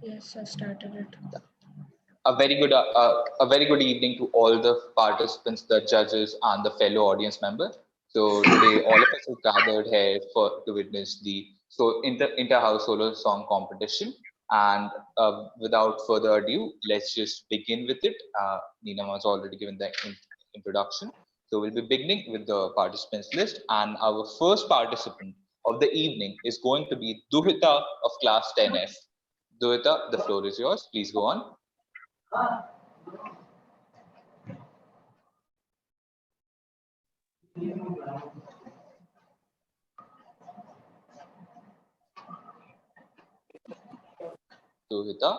Yes, I started it. A very good evening to all the participants, the judges, and the fellow audience member. So today, all of us have gathered here to witness the inter-house solo song competition. And without further ado, let's just begin with it. Nina has already given the introduction. So we'll be beginning with the participants list, and our first participant of the evening is going to be Duhita of class 10F. Duhita, the floor is yours. Please go on. Duhita.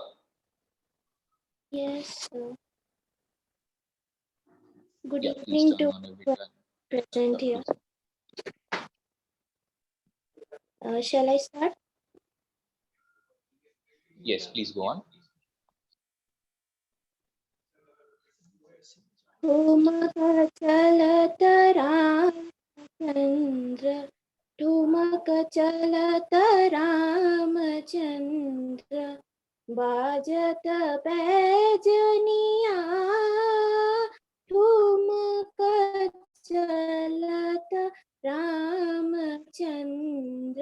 Yes, sir. Good Yeah, please evening turn to on your video. present here. Shall I start? Yes, please go on. ठुमक चलत रामचंद्र ठुमक चलत रामचंद्र बाजत पैजनिया ठुमक चलत रामचंद्र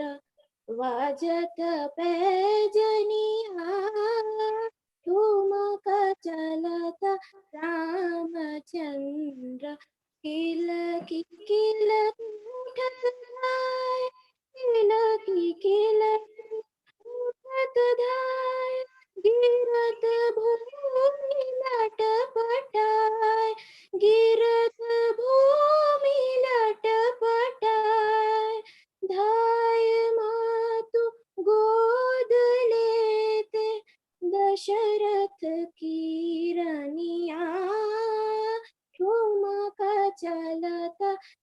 वाजत पैजनिया ठुमक चलत रामचंद्र किल की किल उठत धाय किल उठत धाय गिरत भूमि लटपटाय गिरत भूमि लटपटाय धाय मातु गोद लेते दशरथ की रनिया ठुमक चलत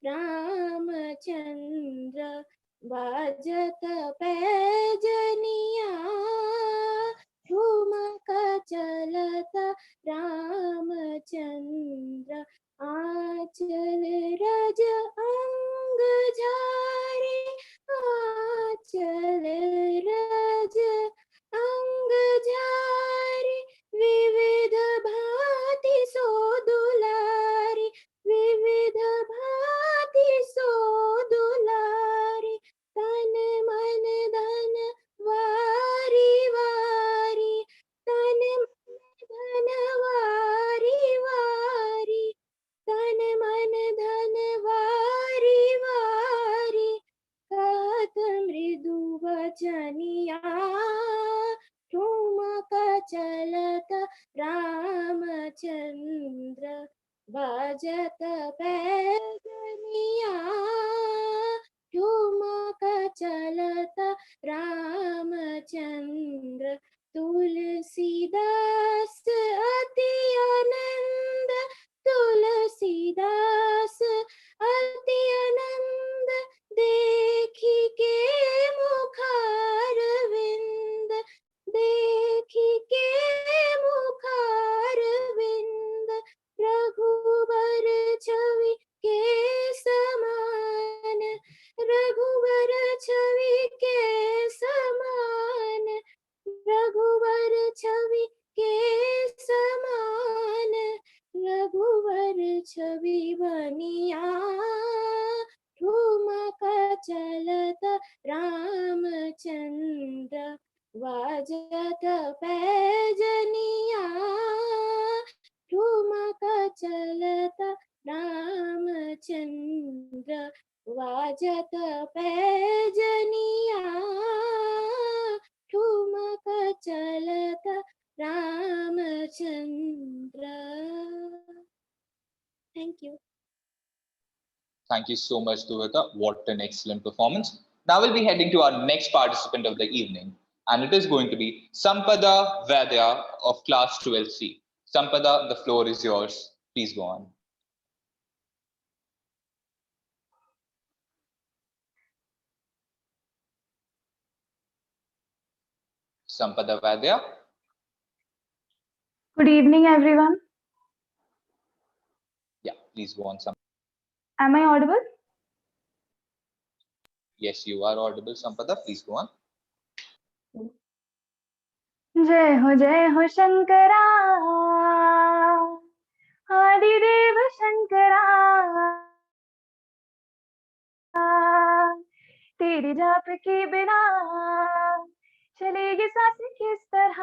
रामचंद्र बाजत पैजनिया ठुमक चलत रामचंद्र आंचल रज अंग झारे आंचल रज अंग झारे विविध भांति सो दुलारी विविध भांति सो दुलारी तन मन धन वारी वारी तन मन धन वारी वारी तन मन धन वारी वारी कहत मृदु वचनिया ठुमक चलत रामचंद्र बाजत पैजनिया ठुमक चलत रामचंद्र तुलसीदास अति आनंद तुलसीदास अति आनंद देखी के मुखारविंद देखी के मुखारविंद रघुबर छवि के समान रघुबर छवि के समान रघुबर छवि के समान रघुवर छवि बनिया ठुमक चलत रामचंद्र वाजत पैजनिया ठुमक चलत रामचंद्र वाजत पैजनिया ठुमक चलत Ramchandra. Thank you. Thank you so much, Duhita. What an excellent performance. Now we'll be heading to our next participant of the evening, and it is going to be Sampada Vaidya of class 12C. Sampada, the floor is yours. Please go on. Sampada Vaidya. Good evening, everyone. Yeah, please go on, Sampada. Am I audible? Yes, you are audible, Sampada. Please go on. जय हो शंकरा, आदिदेव शंकरा। तेरी जाप के बिना चलेगी सांस किस तरह।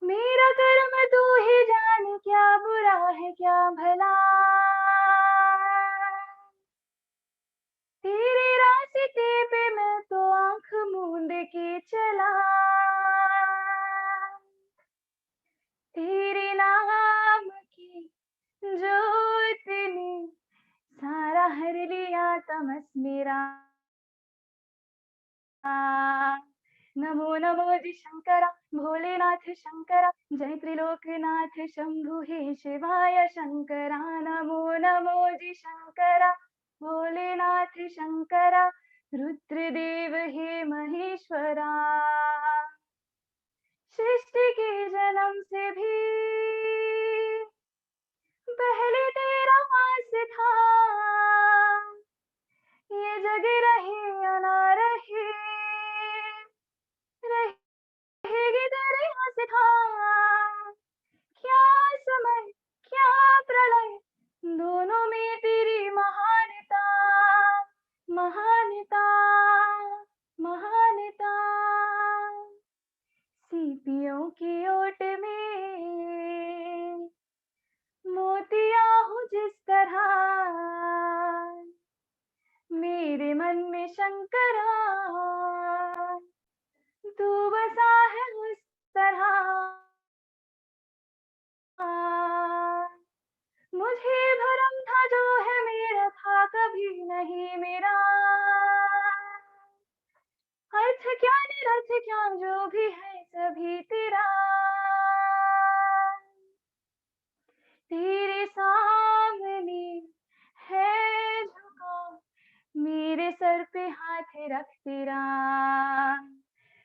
मेरा कर्म तू ही जान, क्या बुरा है क्या भला। तेरे रास्ते पे मैं तो आंख मूंद के चला। तेरे नाम की जोत ने सारा हर लिया तमस मेरा। नमो नमो जी शंकरा, भोलेनाथ शंकरा, जय त्रिलोकनाथ शंभु हे शिवाय शंकरा। नमो नमो जी शंकरा, भोलेनाथ शंकरा, रुद्रदेव हे महेश्वरा। सृष्टि के जन्म से भी पहले तेरा वास था। ये जग रहे या ना रहे, रहेगी तेरे हाथ था। क्या समय क्या प्रलय, दोनों में तेरी महानता। महानता महानता। सीपियों की ओट में मोतिया हूँ जिस तरह, मेरे मन में शंकरा तू बसा है उस तरह। मुझे भरम था जो है मेरा था कभी नहीं मेरा। अर्थ क्या निरर्थ क्या जो भी है सभी तेरा। तेरे सामने है झुका मेरे सर पे हाथ रख तेरा।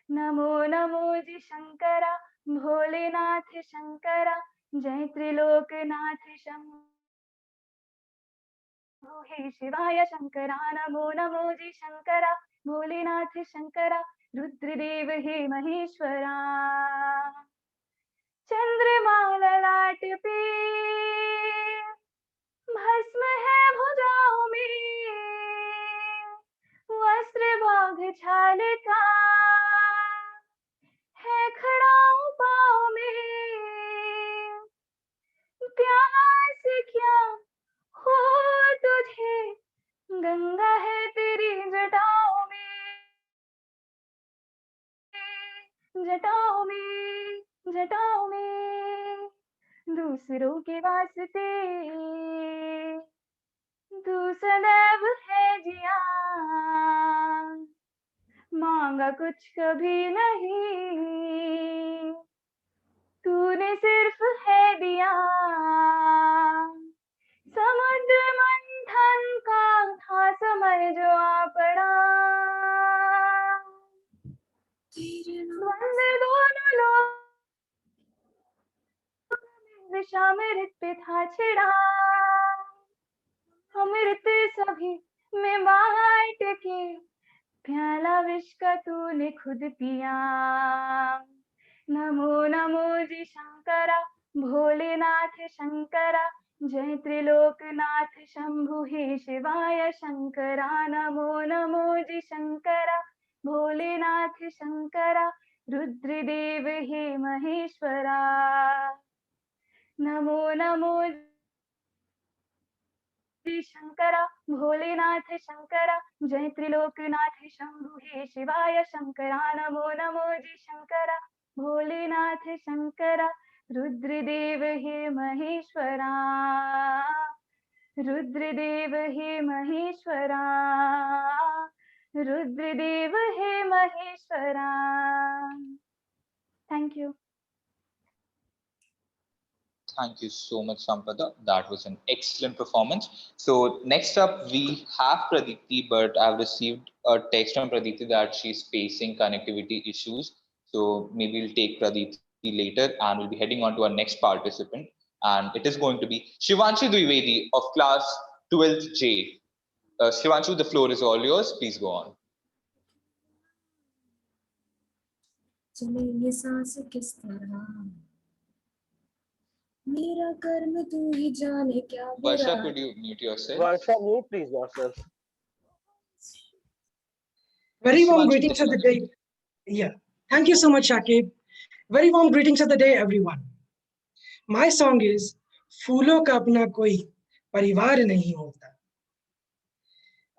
नमो नमो जी शंकरा, भोलेनाथ शंकरा, जय त्रिलोकनाथ शंभु हे शिवाय शंकरा। नमो नमो जी शंकरा, भोलेनाथ शंकरा, रुद्रदेव हे महेश्वरा। चंद्रमा ललाट पे भस्म है भुजाओं में, वस्त्र बाघ छाल का है खड़ा पाँव में। प्यास क्या हो तुझे, गंगा है तेरी जटाओं में। जटाओं में जटाओं में दूसरों के वास्ते तू सदैव है जिया। मांगा कुछ कभी नहीं, तूने सिर्फ है दिया। समुद्र मंथन का था समय जो आ पड़ा, द्वंद दोनों लोग विषामृत पे था छिड़ा। अमृत सभी में बांट के प्याला विष का तूने खुद पिया। नमो नमो जी शंकरा, भोलेनाथ शंकरा, जय त्रिलोकनाथ शंभु हे शिवाय शंकरा। नमो नमो जी शंकरा, भोलेनाथ शंकरा, रुद्रदेव हे महेश्वरा। नमो नमो जी शंकरा, भोलेनाथ शंकरा, जय त्रिलोकनाथ शंभु हे शिवाय शंकरा। नमो नमो जी शंकरा, भोलेनाथ शंकरा, रुद्रदेव हे महेश्वरा। रुद्रदेव हे महेश्वरा, रुद्रदेव हे Maheshwara. Thank you. Thank you so much, Sampada. That was an excellent performance. So next up, we have Praditi, but I've received a text from Praditi that she's facing connectivity issues. So maybe we'll take Praditi later, and we'll be heading on to our next participant. And it is going to be Shivanshu Dwivedi of class 12th J. Shivanshu, the floor is all yours. Please go on. चले ये सांस किस तरह, मेरा कर्म तू ही जाने क्या बुरा। Varsha, could you mute yourself? Varsha, mute please yourself. Very warm Devanshu, greetings of the Devanshu. day. Yeah. Thank you so much, Shakib. Very warm greetings of the day, everyone. My song is फूलों का अपना कोई परिवार नहीं होता.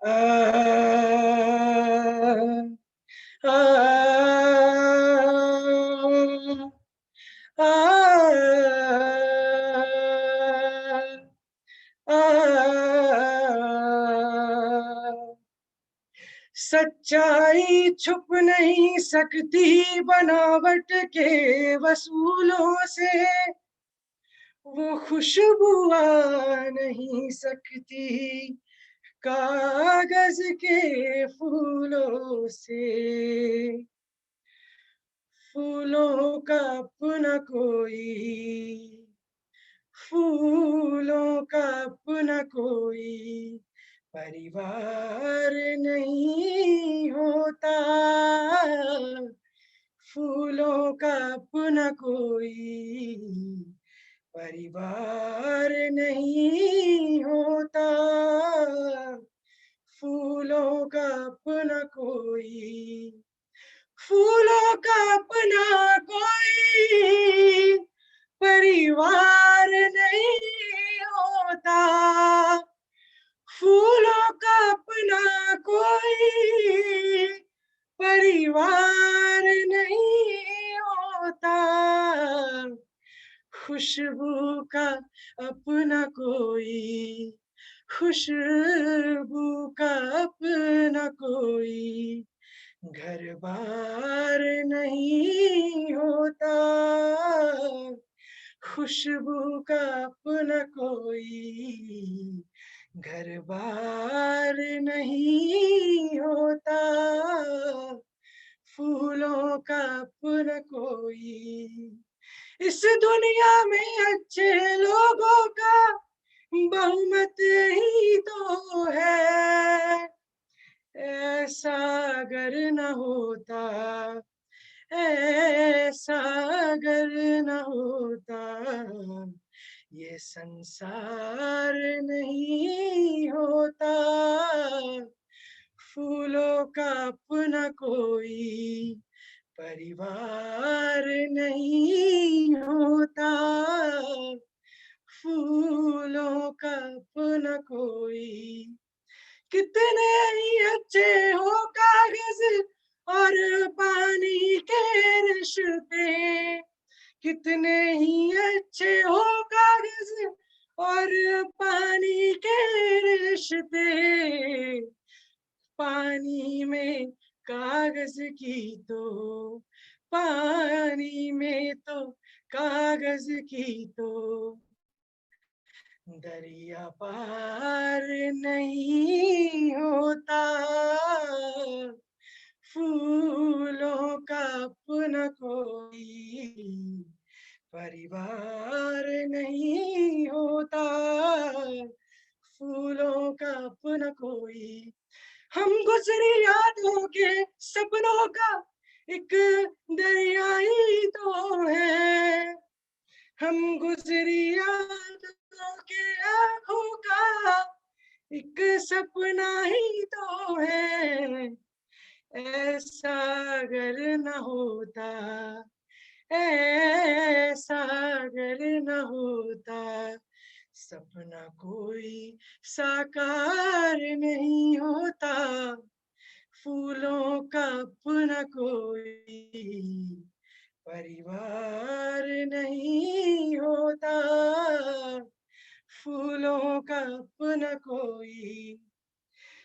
आ, आ, आ, सच्चाई छुप नहीं सकती बनावट के वसूलों से, वो खुशबू आ नहीं सकती कागज के फूलों से. फूलों का अपना कोई, फूलों का अपना कोई परिवार नहीं होता. फूलों का अपना कोई परिवार नहीं होता. फूलों का अपना कोई, फूलों का अपना कोई परिवार नहीं होता. फूलों का अपना कोई परिवार नहीं होता. खुशबू का अपना कोई, खुशबू का अपना कोई घर बार नहीं होता. खुशबू का अपना कोई घर बार नहीं होता. फूलों का अपना कोई. इस दुनिया में अच्छे लोगों का बहुमत ही तो है. ऐसा अगर न होता, ऐसा अगर न होता, ये संसार नहीं होता. फूलों का अपना कोई परिवार नहीं होता. फूलों का अपना कोई. कितने ही अच्छे हो कागज और पानी के रिश्ते, कितने ही अच्छे हो कागज और पानी के रिश्ते. पानी में कागज की तो, पानी में तो कागज की तो दरिया पार नहीं होता. फूलों का अपना कोई परिवार नहीं होता. फूलों का अपना कोई. हम गुजरी यादों के सपनों का एक दरिया ही तो है. हम गुजरी यादों के आँखों का एक सपना ही तो है. ऐसा अगर न होता, ऐसा अगर न होता, सपना कोई साकार नहीं होता. फूलों का अपना कोई परिवार नहीं होता. फूलों का अपना कोई.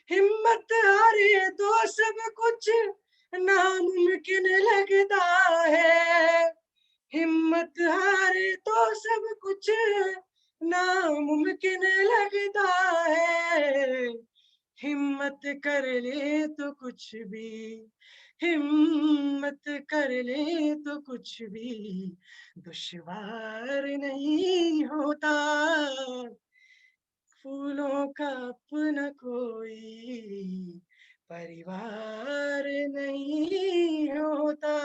हिम्मत हारे तो सब कुछ नामुमकिन लगता है. हिम्मत हारे तो सब कुछ नामुमकिन लगता है. हिम्मत कर ले तो कुछ भी, हिम्मत कर ले तो कुछ भी दुश्वार नहीं होता. फूलों का अपना कोई परिवार नहीं होता.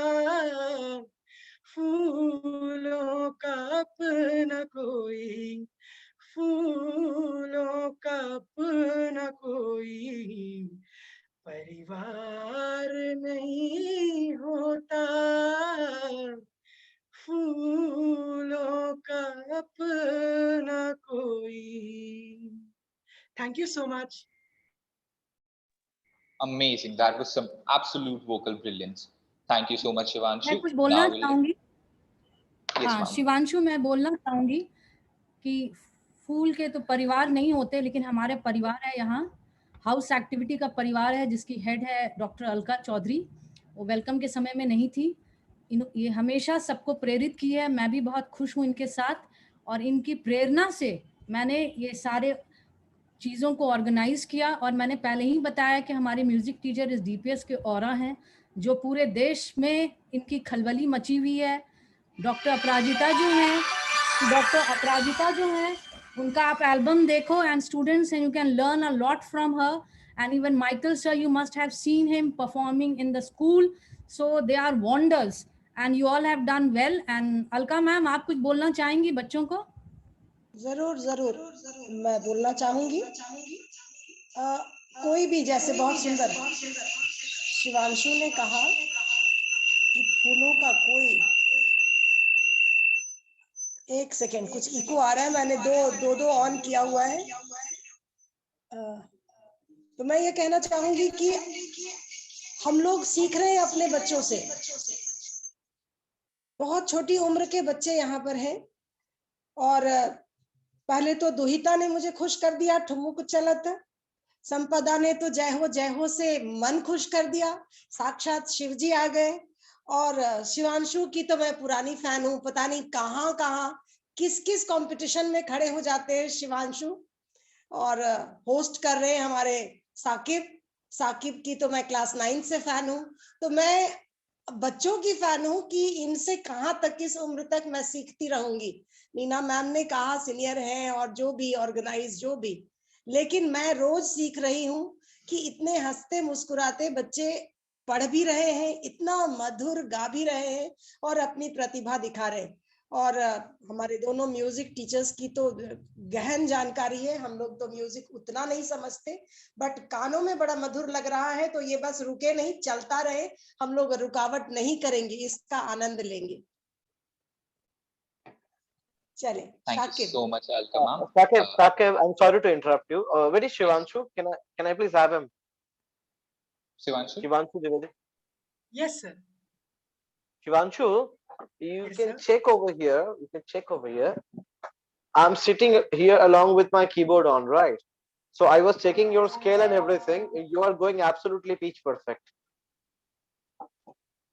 परिवार नहीं होता फूलों का अपना कोई. Thank you so much. Amazing. That was some absolute vocal brilliance. Thank you so much, मैं Shivanshu. कुछ बोलना Now we'll... चाहूंगी. Yes, हाँ ma'am. शिवांशु, मैं बोलना चाहूंगी कि फूल के तो परिवार नहीं होते, लेकिन हमारे परिवार है यहाँ. हाउस एक्टिविटी का परिवार है जिसकी हेड है डॉक्टर अलका चौधरी. वो वेलकम के समय में नहीं थी. ये हमेशा सबको प्रेरित की है. मैं भी बहुत खुश हूँ इनके साथ, और इनकी प्रेरणा से मैंने ये सारे चीज़ों को ऑर्गेनाइज किया. और मैंने पहले ही बताया कि हमारे म्यूजिक टीचर इस डीपीएस के ऑरा हैं, जो पूरे देश में इनकी खलबली मची हुई है. डॉक्टर अपराजिता जो हैं, उनका आप एल्बम देखो, and students, and you can learn a lot from her. And even Michael sir, you must have seen him performing in the school. So they are wonders and you all have done well. And Alka ma'am, आप कुछ बोलना चाहेंगी बच्चों को? जरूर जरूर मैं बोलना चाहूंगी. कोई भी, जैसे बहुत सुंदर शिवांशु ने कहा कि फूलों का कोई. एक सेकेंड, कुछ इको आ रहा है. मैंने दो ऑन किया हुआ है. तो मैं ये कहना चाहूंगी कि हम लोग सीख रहे हैं अपने बच्चों से. बहुत छोटी उम्र के बच्चे यहाँ पर हैं. और पहले तो दुहिता ने मुझे खुश कर दिया, ठुमुक चलत. संपदा ने तो जय हो से मन खुश कर दिया. साक्षात शिव जी आ गए. और शिवांशु की तो मैं पुरानी फैन हूँ. पता नहीं कहाँ किस कंपटीशन में खड़े हो जाते हैं शिवांशु. और होस्ट कर रहे हैं हमारे साकिब की तो मैं क्लास 9 से फैन हूँ. तो मैं बच्चों की फैन हूँ कि इनसे कहाँ तक, किस उम्र तक मैं सीखती रहूंगी. नीना मैम ने कहा सीनियर हैं और जो भी ऑर्गेनाइज जो भी, लेकिन मैं रोज सीख रही हूँ कि इतने हंसते मुस्कुराते बच्चे पढ़ भी रहे हैं, इतना मधुर गा भी रहे हैं और अपनी प्रतिभा दिखा रहे हैं. और हमारे दोनों म्यूजिक टीचर्स की तो गहन जानकारी है. हम लोग तो म्यूजिक उतना नहीं समझते, बट कानों में बड़ा मधुर लग रहा है. तो ये बस रुके नहीं, चलता रहे. हम लोग रुकावट नहीं करेंगे, इसका आनंद लेंगे. चले. Thank you so much, Alka ma'am. Sakib, I'm sorry to interrupt you. Where is Shivanshu? Can I please have him? Shivanshu Dwivedi. Yes, sir. Shivanshu, you Yes, can sir. check over here. You can check over here. I'm sitting here along with my keyboard on, right? So I was checking your scale and everything. You are going absolutely pitch perfect.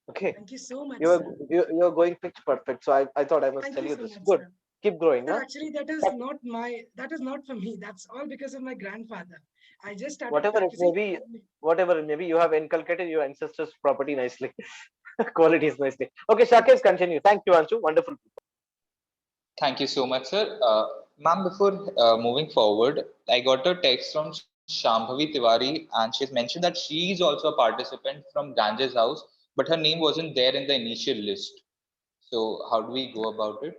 Okay. Thank you so much, You're sir. you're going pitch perfect. So I thought I must Thank tell you you so this. much, Good. sir. Keep growing, Sir, huh? actually, that is not for me. That's all because of my grandfather. I just started Whatever it may practicing. be, whatever it may be, you have inculcated your ancestors' property nicely, qualities nicely. Okay, Shakib, continue. Thank you, Anshu. Wonderful. Thank you so much, sir. Ma'am, before moving forward, I got a text from Shambhavi Tiwari, and she's mentioned that she is also a participant from Ganges House, but her name wasn't there in the initial list. So how do we go about it?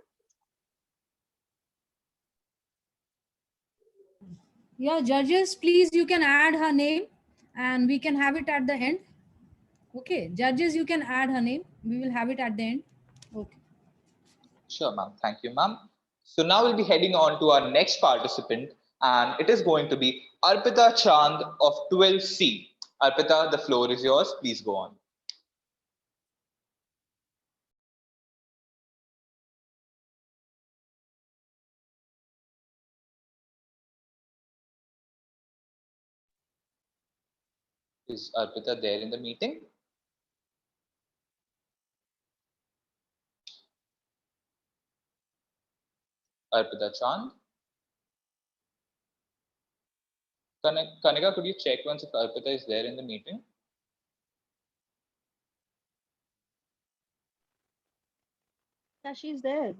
Yeah, judges, please, you can add her name and we can have it at the end. Okay, judges, you can add her name. We will have it at the end. Okay. Sure, ma'am. Thank you, ma'am. So now we'll be heading on to our next participant, and it is going to be Arpita Chand of 12C. Arpita, the floor is yours. Please go on. Is Arpita there in the meeting? Arpita Chand? Kanika, could you check once if Arpita is there in the meeting? Yeah, she's there.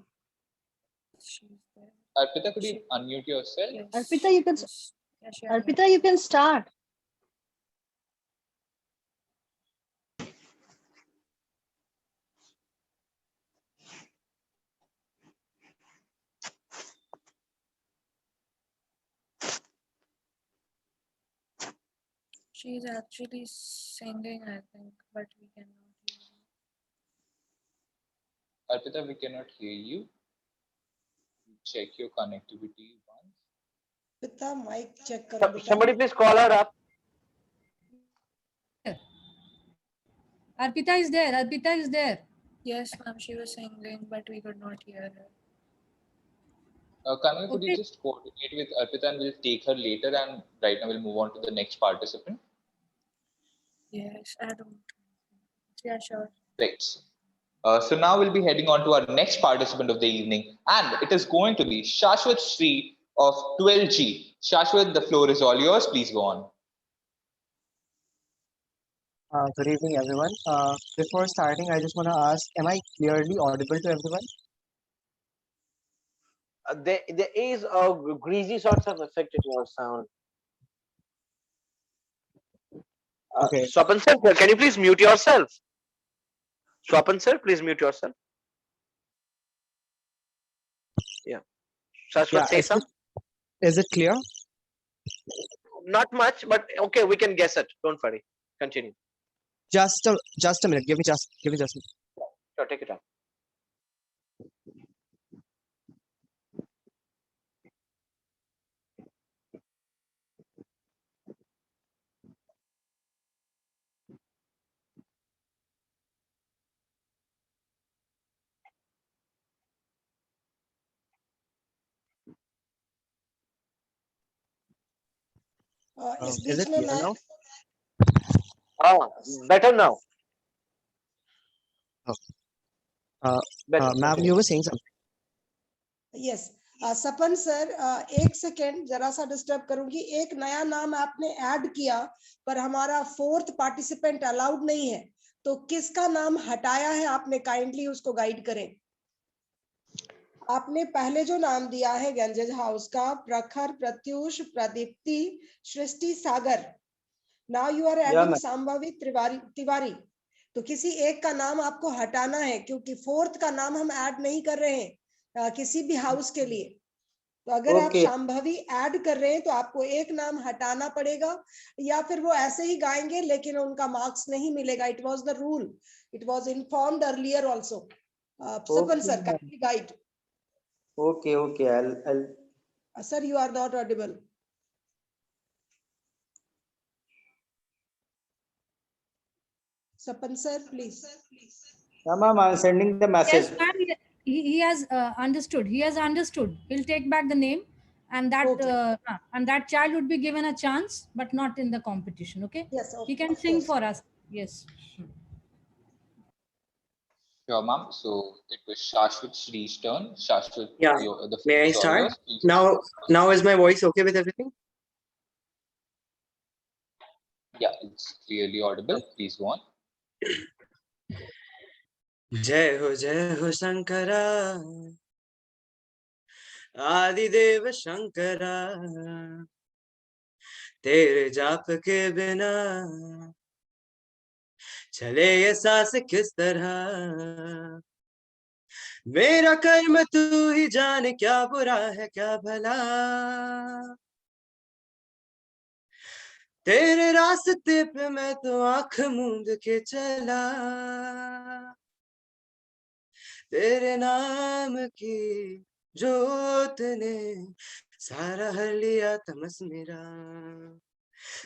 Arpita, could you unmute yourself? Yes. Arpita, you can. Yes, Arpita, you can start. She's actually singing, I think, but we cannot hear her. Arpita, we cannot hear you. Check your connectivity once. पिता mic check करो बेटा. Somebody please call her up. Arpita is there. Arpita is there. Yes, ma'am, she was singing, but we could not hear her. Kanvi, could you Okay. just coordinate with Arpita and we'll take her later, and right now we'll move on to the next participant. Yes, I don't. Yeah, sure. Right. So now we'll be heading on to our next participant of the evening, and it is going to be Shashwat Sri of 12G. Shashwat, the floor is all yours. Please go on. Good evening, everyone. Before starting, I just want to ask, am I clearly audible to everyone? There is a greasy sorts of effect in your sound. Okay. Swapan sir, can you please mute yourself? Swapan sir, please mute yourself. Yeah. Shashwat, say something. Is it clear? Not much, but okay, we can guess it. Don't worry. Continue. Just a minute. Give me just a minute. Sure, take it up. इस Is beach it में clear मैं now? Better now. Ma'am, Better. you were saying something. Yes Sapan sir एक second जरा सा disturb करूंगी. एक नया नाम आपने ऐड किया पर हमारा फोर्थ पार्टिसिपेंट अलाउड नहीं है, तो किसका नाम हटाया है आपने काइंडली उसको गाइड करें. आपने पहले जो नाम दिया है गंजेज हाउस का, Prakhar, Pratyush, Pradipti, Srishti, Sagar. Now you are adding Sambhavi Tiwari. तो किसी एक का नाम आपको हटाना है क्योंकि फोर्थ का नाम हम ऐड नहीं कर रहे हैं किसी भी हाउस के लिए. तो अगर आप शांभवी ऐड कर रहे हैं तो आपको एक नाम हटाना पड़ेगा, या फिर वो ऐसे ही गाएंगे लेकिन उनका मार्क्स नहीं मिलेगा. It was the rule. It was informed earlier also. Sapan sir kindly guide. Okay, I'll sir you are not audible. Sapan sir, please. Yeah, ma'am, I'm sending the message. Yes, ma'am. He has understood. He has understood. He'll take back the name, and that child would be given a chance, but not in the competition. Okay. Yes. He can sing for us. Yes. Sure, ma'am. So it was Shashwat Sri's turn. Shashwat, Yeah. the May floor I is all start? yours. Please. Now is my voice okay with everything? Yeah, it's clearly audible. Please go on. जय हो शंकरा, आदिदेव शंकरा, तेरे जाप के बिना चले ये सांस किस तरह. मेरा कर्म तू ही जाने, क्या बुरा है क्या भला. तेरे रास्ते पे मैं तो आंख मूंद के चला. तेरे नाम की जोत ने सारा हर लिया तमस मेरा.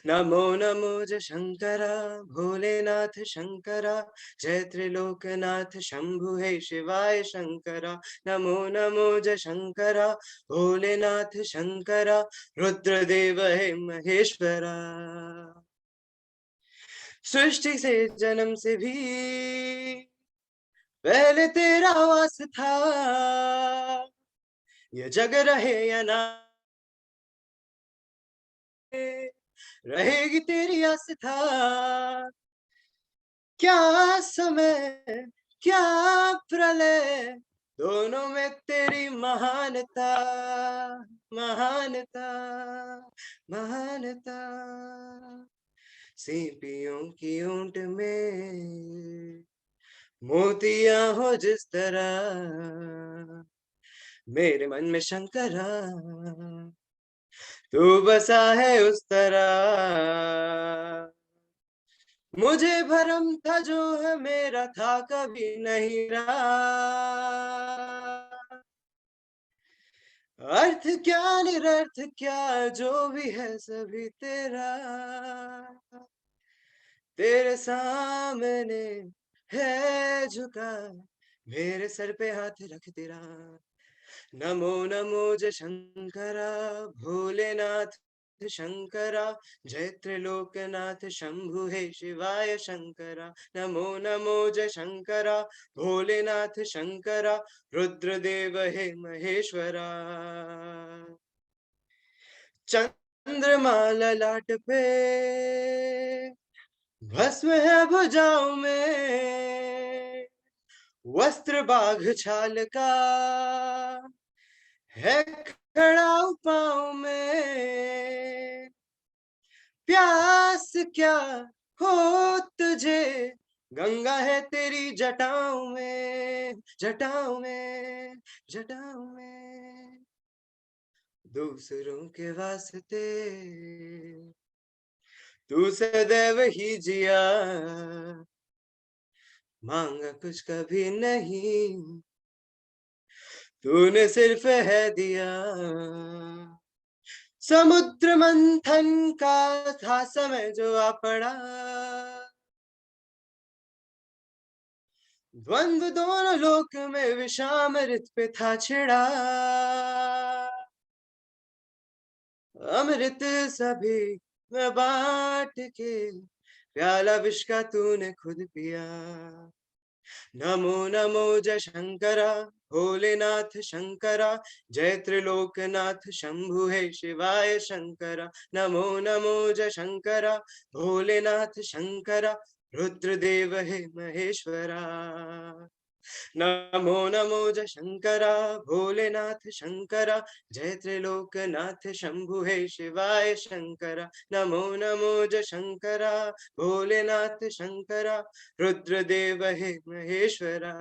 नमो नमो जय शंकरा, भोलेनाथ शंकरा, जय त्रिलोकनाथ शंभु हे शिवाय शंकरा. नमो नमो जय शंकरा, भोलेनाथ शंकरा, रुद्रदेव हे महेश्वरा. सृष्टि से जन्म से भी पहले तेरा वास था. ये जग रहे या ना रहेगी तेरी आस्था. क्या समय क्या प्रलय, दोनों में तेरी महानता. महानता महानता. सीपियों की ऊंट में मोतियां हो जिस तरह, मेरे मन में शंकरा तू बसा है उस तरह, मुझे भरम था जो है मेरा था कभी नहीं रहा। अर्थ क्या निरर्थ क्या जो भी है सभी तेरा, तेरे सामने है झुका, मेरे सर पे हाथ रख तेरा। नमो नमो जय शंकरा, भोलेनाथ शंकरा, जय त्रिलोकनाथ शंभु हे शिवाय शंकरा। नमो नमो जय शंकरा, भोलेनाथ शंकरा, रुद्रदेव हे महेश्वरा। चंद्रमा ललाट पे, भस्म है भुजाओं में, वस्त्र बाघ छाल का है खड़ा पाँव में। प्यास क्या हो तुझे, गंगा है तेरी जटाओं में, जटाओं में, जटाओं में। दूसरों के वास्ते तू सदैव ही जिया, मांगा कुछ कभी नहीं, तूने सिर्फ है दिया। समुद्र मंथन का था समय जो आ पड़ा, द्वंद्व दोनों लोक में विषामृत पे था छिड़ा। अमृत सभी में बांट के, प्याला विष का तूने खुद पिया। नमो नमो जय शंकरा, भोलेनाथ शंकरा, जय त्रिलोकनाथ शंभु हे शिवाय शंकरा। नमो नमो जय शंकरा, भोलेनाथ शंकरा, रुद्रदेव हे महेश्वरा। नमो नमो जय शंकरा, भोलेनाथ शंकरा, जय त्रिलोकनाथ शंभु हे शिवाय शंकरा। नमो नमो जय शंकरा, भोलेनाथ शंकरा, रुद्रदेव हे महेश्वरा,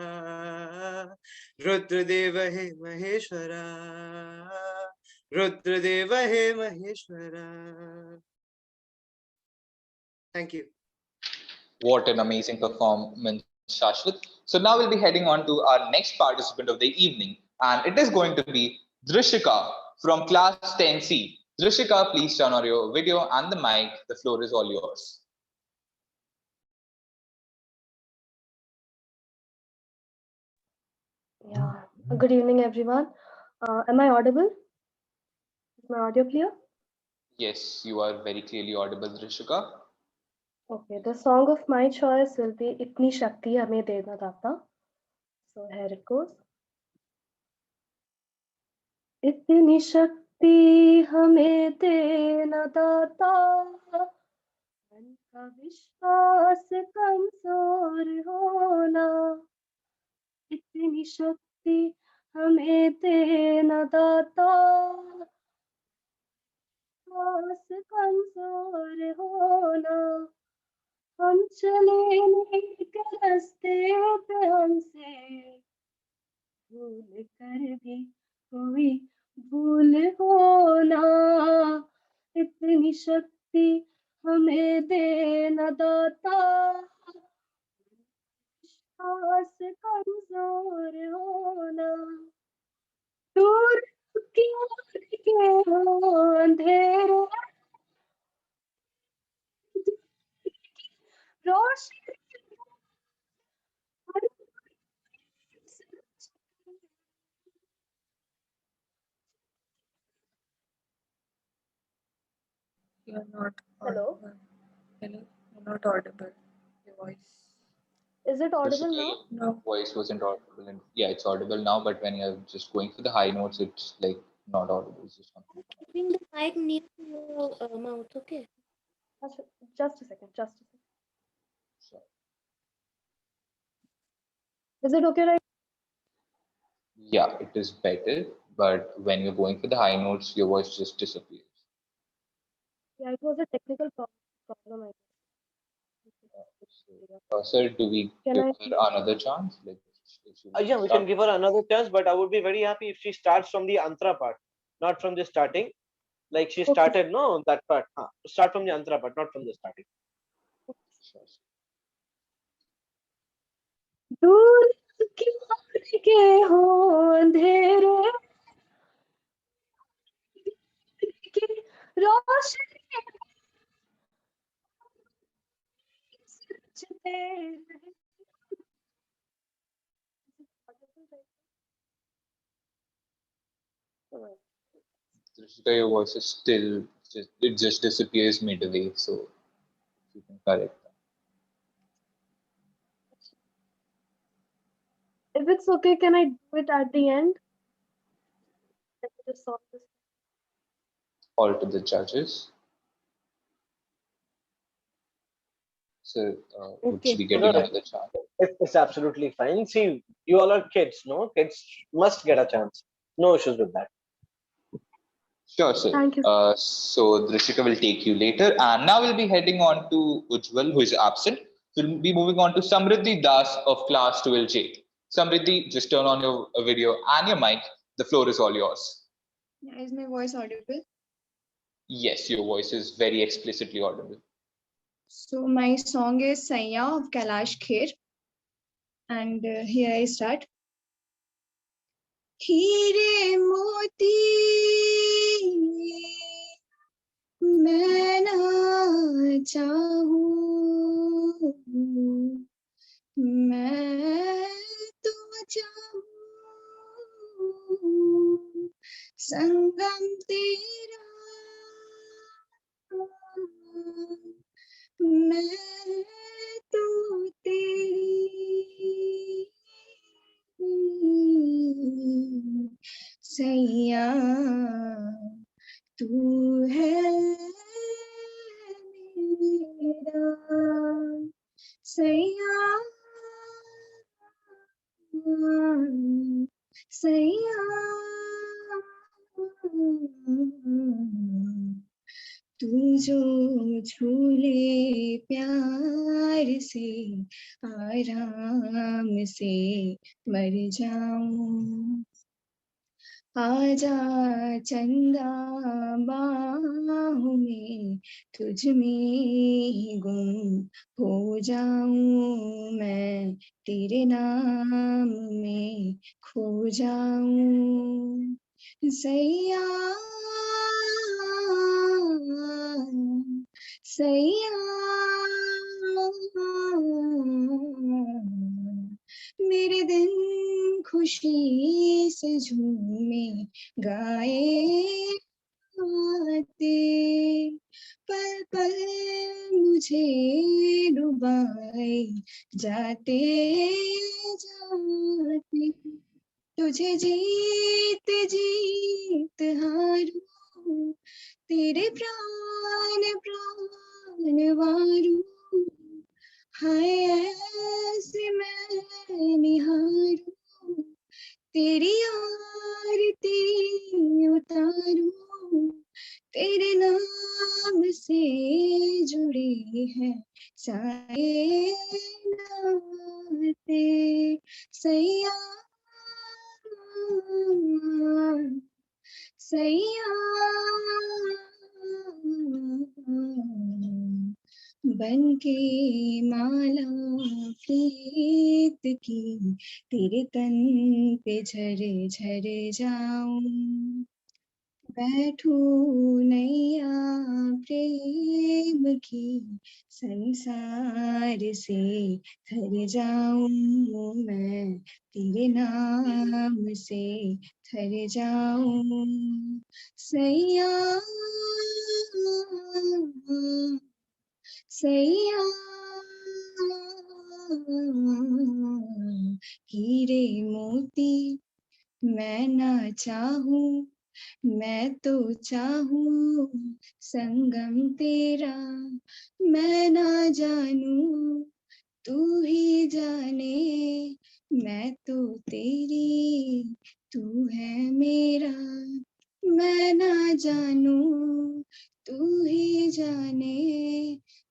रुद्रदेव हे महेश्वरा, रुद्रदेव हे Maheshwara. Thank you. What an amazing performance, Shashwat. So now we'll be heading on to our next participant of the evening, and it is going to be Drishika from class 10C. Drishika, please turn on your video and the mic. The floor is all yours. Yeah, good evening, everyone. Am I audible? Is my audio clear? Yes, you are very clearly audible, Drishika. Okay, the song of my choice will be Itni Shakti Hame Dena Data. So here it goes. इतनी शक्ति हमें देना दाता, मन का विश्वास कमजोर होना। इतनी शक्ति हमें देना दाता, विश्वास कमजोर होना। हम चले नेक रास्ते पे, हमसे भूल कर भी कोई भूल होना। इतनी शक्ति हमें देना दाता, विश्वास कमजोर होना। दूर के हो अंधेरे, रोशनी You're not Hello? audible. Hello? You're not audible. Your voice. Is it audible Drishika, now? your No. voice wasn't audible. And yeah, it's audible now, but when you're just going for the high notes, it's like not audible. It's just something. Keeping the mic near to your mouth, okay? Just a second, just a second. So, Is it okay right? yeah, it is better, but when you're going for the high notes, your voice just disappears. Yeah, it was a technical problem, I guess. Sir, do we Can give I? her another chance? Like, if she Yeah, we can give her another chance, but I would be very happy if she starts from the antra part, not from the starting. Like she started, no, that part. Start from the antara part, not from the starting. दूर के हो अंधेरे की रोशनी सजते Drishika, your voice is still, it just disappears midway, so you can correct that. If it's okay, can I do it at the end? Let me just solve this. All to the judges. So, would she be getting another chance? It's absolutely fine. See, you all are kids, no? Kids must get a chance. No issues with that. Sure, sir. Thank you. So Drishika will take you later, and now we'll be heading on to Ujjwal, who is absent. We'll be moving on to Samriddhi Das of class 12J. Samriddhi, just turn on your video and your mic. The floor is all yours. Yeah, is my voice audible? Yes, your voice is very explicitly audible. So my song is Saiya of Kailash Kher, and here I start. हीरे मोती मैं ना चाहूं, मैं तो चाहूं संगम तेरा, मैं तो तेरी सैया तू है मेरा सैया, सैया तू जो झूले प्यार से आराम से मर जाऊं, आजा चंदा बाहों में तुझ में ही गुम हो जाऊं, मैं तेरे नाम में खो जाऊं सैया, सैया मेरे दिन खुशी से झूमे गाए आते, पल पल मुझे डुबाए जाते जाते, तुझे जीत जीत हारूं, तेरे प्राण प्राण वारूं, हाय ऐसे मैं निहारूं, तेरी आरती उतारूं, तेरे नाम से जुड़े हैं सारे नाते सैया, सैया बन के माला प्रीत की तेरे तन पे झर झर जाऊं, बैठूं नैया प्रेम की संसार से थर जाऊं, मैं तेरे नाम से थर जाऊं सैया, सैया हीरे मोती मैं ना चाहूं, मैं तो चाहूं संगम तेरा, मैं ना जानूं तू ही जाने, मैं तो तेरी तू है मेरा, मैं ना जानूं तू ही जाने,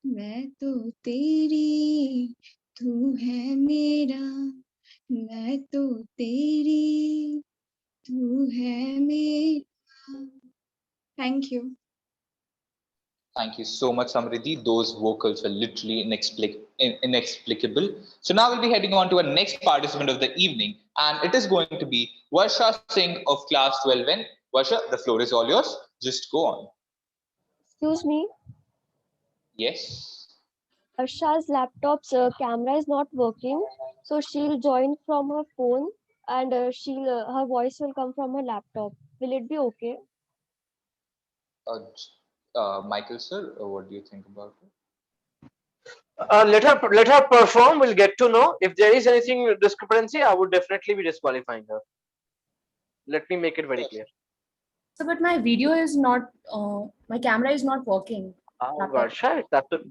मैं तो तेरी तू है मेरा, मैं तो तेरी तू है मेरा Thank you. Thank you so much, Samriddhi. Those vocals were literally inexplicable. So now we'll be heading on to our next participant of the evening, and it is going to be Varsha Singh of Class 12N. Varsha, the floor is all yours. Just go on. Excuse me, Yes. Varsha's laptop's camera is not working, so she'll join from her phone, and her voice will come from her laptop. Will it be okay? Michael, sir, what do you think about it? Let her perform. We'll get to know. If there is anything discrepancy, I would definitely be disqualifying her. Let me make it very clear. So, but my video is not, my camera is not working. Varsha,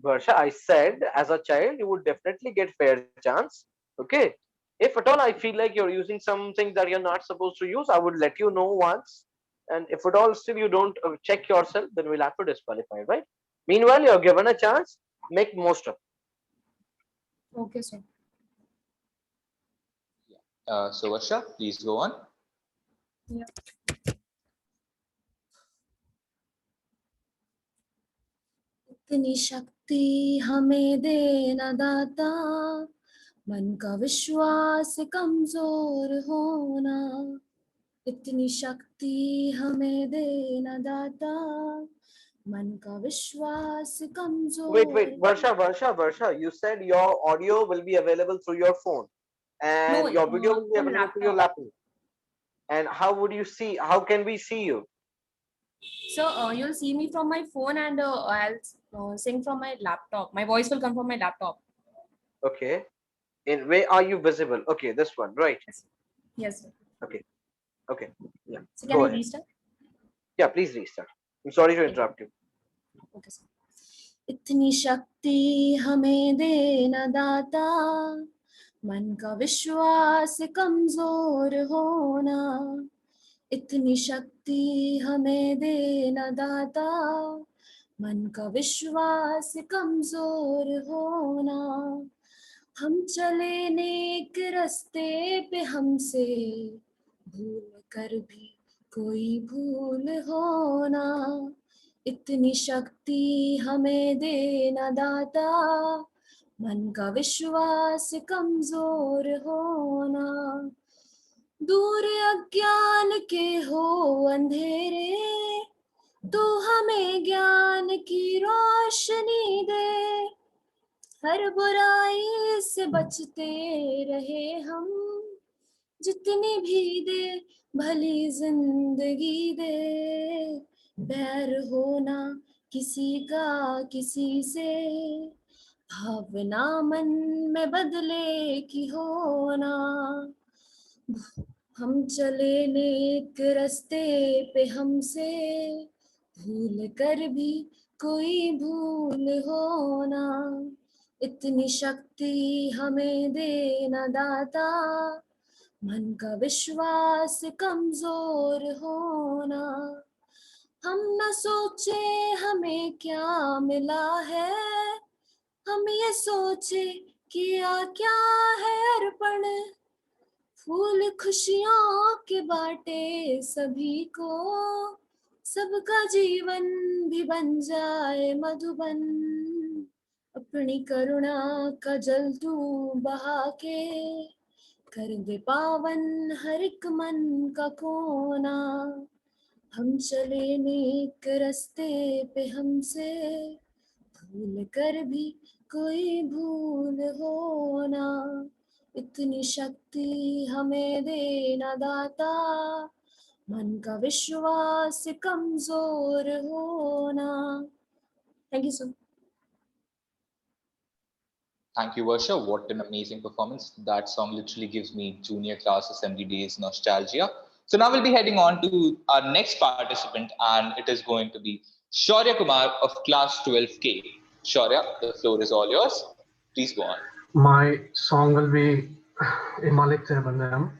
Varsha, I said as a child, you would definitely get fair chance. Okay. If at all I feel like you're using something that you're not supposed to use, I would let you know once. And if at all still you don't check yourself, then we'll have to disqualify, right? Meanwhile, you're given a chance, make most of it. Okay, sir. So Varsha, please go on. Yeah. इतनी शक्ति हमें देना दाता, मन का विश्वास कमजोर होना। इतनी शक्ति हमें देना दाता, मन का विश्वास कमजोर। Wait, Varsha, you said your audio will be available through your phone and your video will be available through your laptop. And how would you see, how can we see you? So you'll see me from my phone, and I'll sing from my laptop. My voice will come from my laptop. Okay. In where are you visible? Okay, this one, right? Yes, sir. Okay. Yeah. So can I restart? Yeah, please restart. I'm sorry to interrupt you. Okay, sir. इतनी शक्ति हमें देना दाता, मन का विश्वास कमजोर होना। इतनी शक्ति हमें देना दाता, मन का विश्वास कमजोर होना। हम चले नेक रास्ते पे, हमसे भूल कर भी कोई भूल होना। इतनी शक्ति हमें देना दाता, मन का विश्वास कमजोर होना। दूर अज्ञान के हो अंधेरे, तो हमें ज्ञान की रोशनी दे। हर बुराई से बचते रहे हम, जितनी भी दे भली जिंदगी दे। बैर होना किसी का किसी से, भावना मन में बदले की होना। हम चले नेक रास्ते पे, हमसे भूल कर भी कोई भूल होना। इतनी शक्ति हमें देना दाता, मन का विश्वास कमजोर होना। हम न सोचे हमें क्या मिला है, हम ये सोचे किया क्या है अर्पण। फूल खुशियों के बाटे सभी को, सबका जीवन भी बन जाए मधुबन। अपनी करुणा का जल तू बहा के, कर दे पावन हर एक मन का कोना। हम चले नेक रास्ते पे, हमसे भूल कर भी कोई भूल होना। इतनी शक्ति हमें देना दाता, मन का विश्वास कमजोर होना। Thank you sir. Thank you, Varsha. What an amazing performance. That song literally gives me junior class assembly days nostalgia. So now we'll be heading on to our next participant, and it is going to be Shaurya Kumar of class 12K. Shaurya, the floor is all yours. Please go on. My song will be Malik Tere Bande Hum.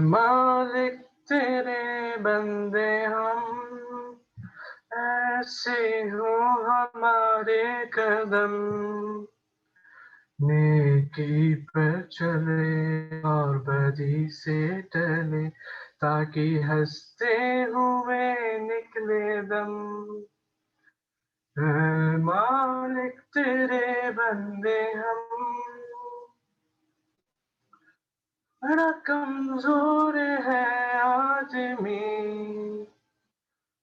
Malik Tere Bande Hum, ऐसे हो हमारे कदम, नेकी पर चले और बदी से टले, ताकि हंसते हुए निकले दम। है मालिक तेरे बंदे हम, बड़ा कमजोर है आदमी,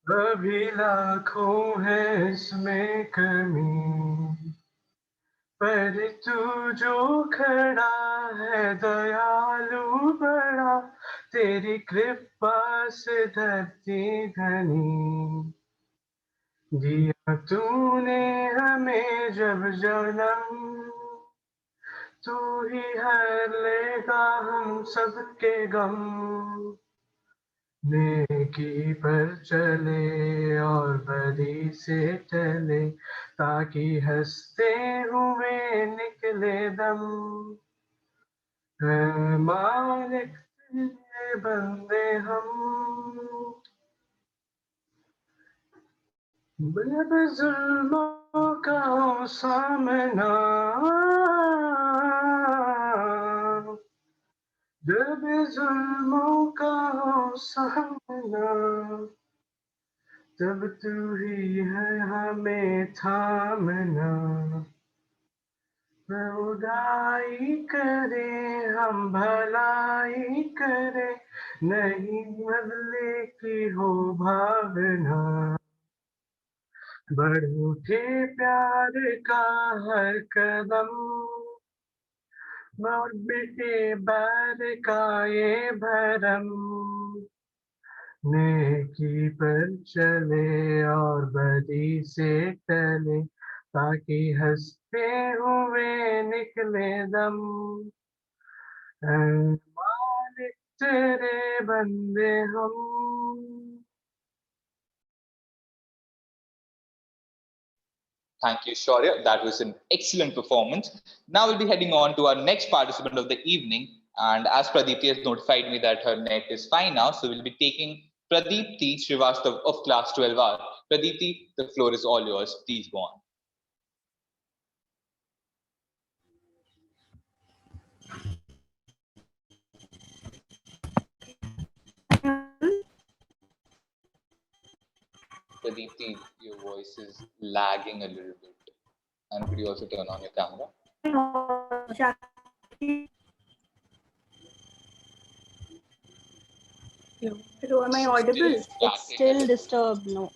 अभी लाखों है इसमें कमी, पर तू जो खड़ा है दयालु बड़ा, तेरी कृपा से धरती धनी। दिया तूने हमें जब जन्म, तू ही हर लेगा हम सबके गम। नेकी पर चले और बदी से टले, ताकि हंसते हुए निकले दम। है मालिक तेरे बंदे हम, जब जुल्मों का हो सामना, जब जुल्मों का हो सामना, तब तू ही है हमें थामना। उदाई करे हम भलाई करे, नहीं बदले की हो भावना। बढ़ उठे प्यार का हर कदम, और बेटे बैर का ये भरम। नेकी पर चले और बदी से टले, ताकि हंसते हुए निकले दम। ऐ मालिक तेरे बंदे हम। Thank you, Shaurya. That was an excellent performance. Now we'll be heading on to our next participant of the evening. And as Pradipti has notified me that her net is fine now, so we'll be taking Pradipti Srivastav of class 12R. Pradipti, the floor is all yours. Please go on. Pradipti, your voice is lagging a little bit. And could you also turn on your camera? Hello, am I audible? It's still disturbed. No.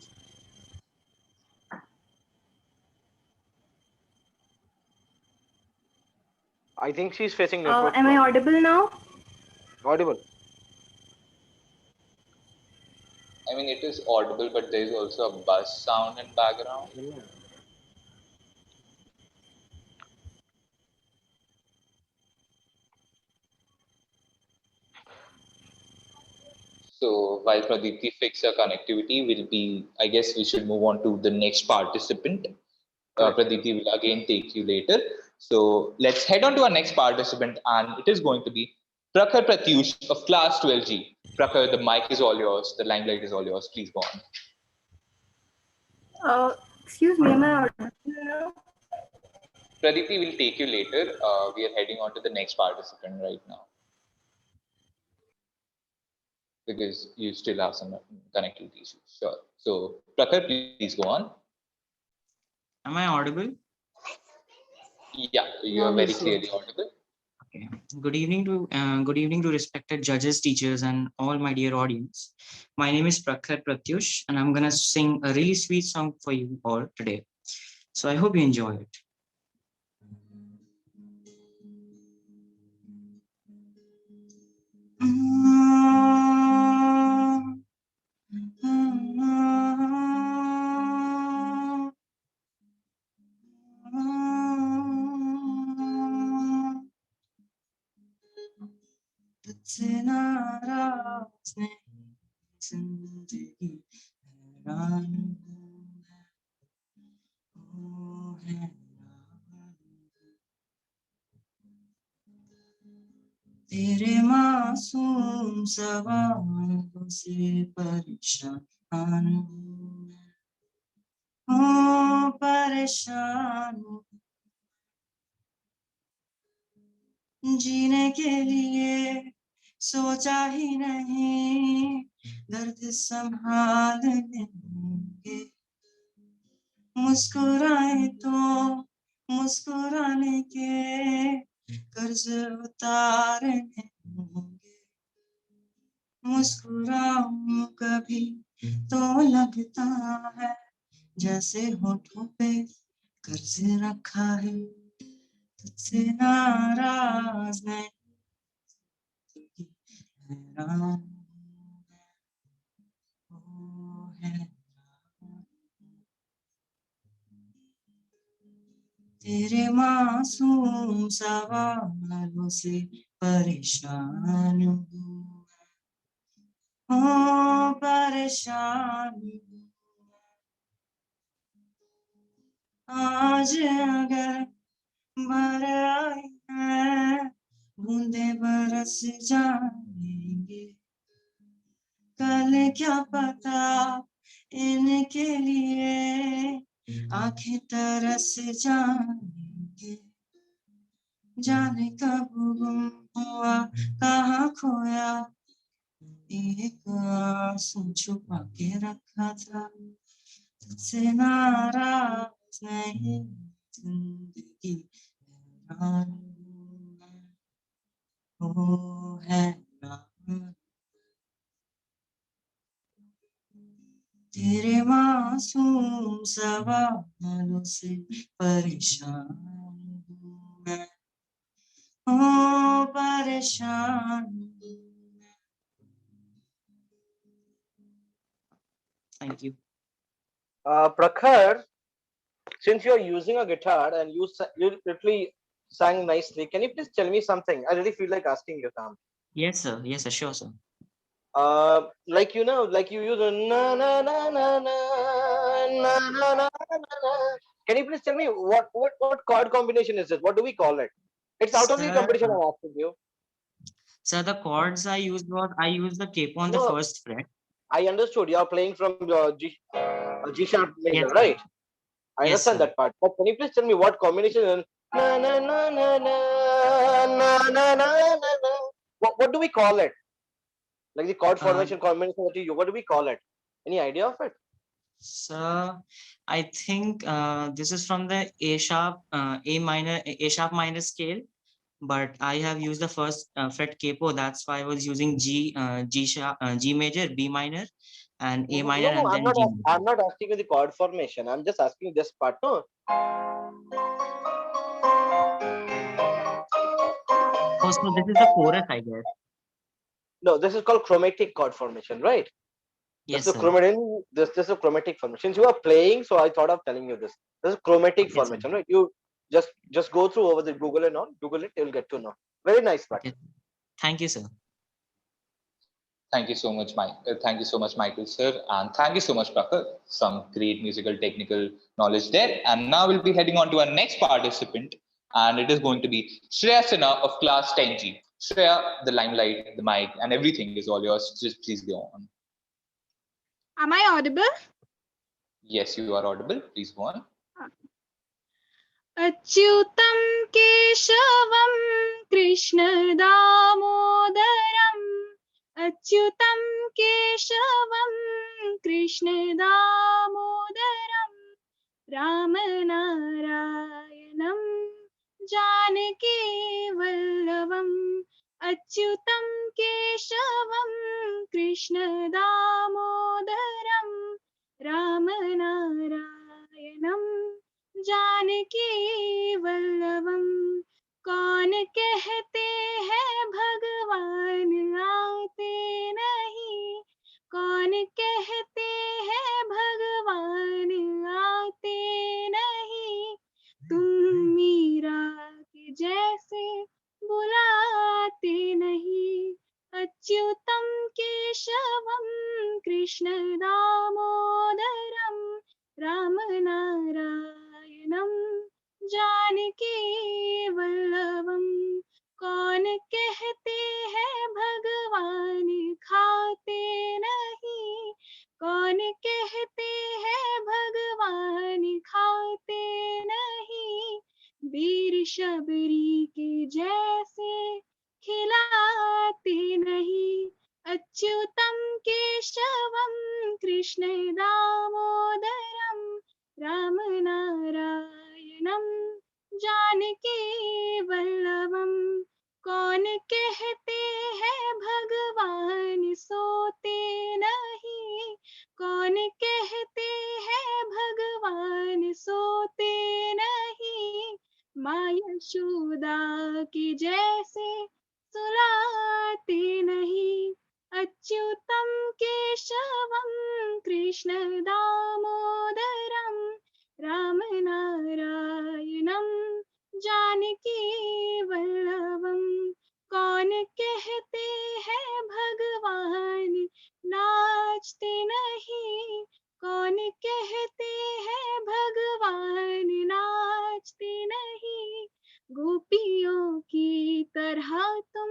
I think she's facing network. Am I audible now? Audible. I mean, it is audible, but there is also a buzz sound in background. So while Pradipti fixes her connectivity, I guess we should move on to the next participant. Pradipti will again take you later. So let's head on to our next participant, and it is going to be Prakhar Pratyush of class 12G. Prakhar, the mic is all yours. The limelight is all yours. Please go on. Excuse me, am I audible now? Pradipti will take you later. We are heading on to the next participant right now, because you still have some connectivity issues. Sure. So Prakhar, please go on. Am I audible? Yeah, you are very clearly audible. Okay. Good evening to respected judges, teachers, and all my dear audience. My name is Prakhar Pratyush, and I'm gonna sing a really sweet song for you all today. So I hope you enjoy it. तुझसे नाराज नहीं जिंदगी हैरान हूँ है तेरे मासूम सवालों से परेशान हूँ परेशान जीने के लिए सोचा ही नहीं दर्द संभाल लेंगे, मुस्कुराए तो मुस्कुराने के कर्ज उतार लेंगे, मुस्कुराऊं कभी तो लगता है जैसे होठों पे कर्ज रखा है, तुझसे नाराज नहीं, हैरान वो है तेरे मासूम सवालों से परेशान हूँ, परेशान हूँ। आज अगर भर आई है बूंदे बरस जाएंगे, कल क्या पता इनके लिए आंखें तरस जाएंगे, जाने कब गुम हुआ कहाँ खोया, एक आंसू छुपा के रखा था, तुझसे नाराज नहीं जिंदगी हैरान वो है तेरे मासूम सवालों से परेशान हूँ मैं, परेशान। Thank you. Prakhar, since you're using a guitar and you literally sang nicely, can you please tell me something? I really feel like asking you something. Yes, sir. Yes, sir. Sure, sir. Like you know, like you use a na na na na na na na na na. Can you please tell me what chord combination is this? What do we call it? It's out of the Sir, competition. I'm asking you. Sir, the chords I used the capo on the No. first fret. I understood. You are playing from G sharp major, Yes, sir. right? I Yes, understand sir. that part. But can you please tell me what combination? Na na na na na na na na na na. What do we call it? Like the chord formation combination that you what do we call it? Any idea of it? Sir, I think this is from the A sharp minor scale, but I have used the first fret capo. That's why I was using G sharp, G major, B minor, and A minor, No, and I'm then not. G major. I'm not asking you the chord formation. I'm just asking this part. No. Oh, so this is the chorus, I guess. No, this is called chromatic chord formation, right? Yes, This is sir. chromatic. This is a chromatic formation. Since you are playing, so I thought of telling you this. This is chromatic Yes, sir. formation, right? You just go through over the Google and all. Google it, you'll get to know. Very nice part. Okay. Thank you, sir. Thank you so much, Mike. Thank you so much, Michael, sir. And thank you so much, Prakhar. Some great musical technical knowledge there. And now we'll be heading on to our next participant. And it is going to be Shreya Sinha of class 10G. Shreya, the limelight, the mic, and everything is all yours. Just please go on. Am I audible? Yes, you are audible. Please go on. अच्युतं केशवं कृष्णदामोदरम् अच्युतं केशवं कृष्णदामोदरम् रामनारायणं जानकी वल्लभम् अच्युतं केशवं कृष्णदामोदरम् रामनारायणम् जानकी वल्लभम कौन कहते हैं भगवान आते नहीं कौन कहते हैं भगवान आते नहीं तुम मीरा के जैसे बुलाते नहीं अच्युतम केशवम कृष्ण दामोदरम रामनारायणं जानकी वल्लभम कौन कहते हैं भगवान खाते नहीं कौन कहते हैं भगवान खाते नहीं वीर शबरी के जैसे खिलाते नहीं। अच्युतम केशवम कृष्ण दामोदरम राम नारायणम जानकी वल्लभम। कौन कहते हैं भगवान सोते नहीं। कौन कहते हैं भगवान सोते नहीं। माँ यशोदा की जैसे सुलाते नहीं। अच्युतम केशवम कृष्ण दामोदरम राम नारायणम जानकी वल्लभम। कौन कहते हैं भगवान नाचते नहीं। कौन कहते हैं भगवान नाचते नहीं। गोपियों की तरह तुम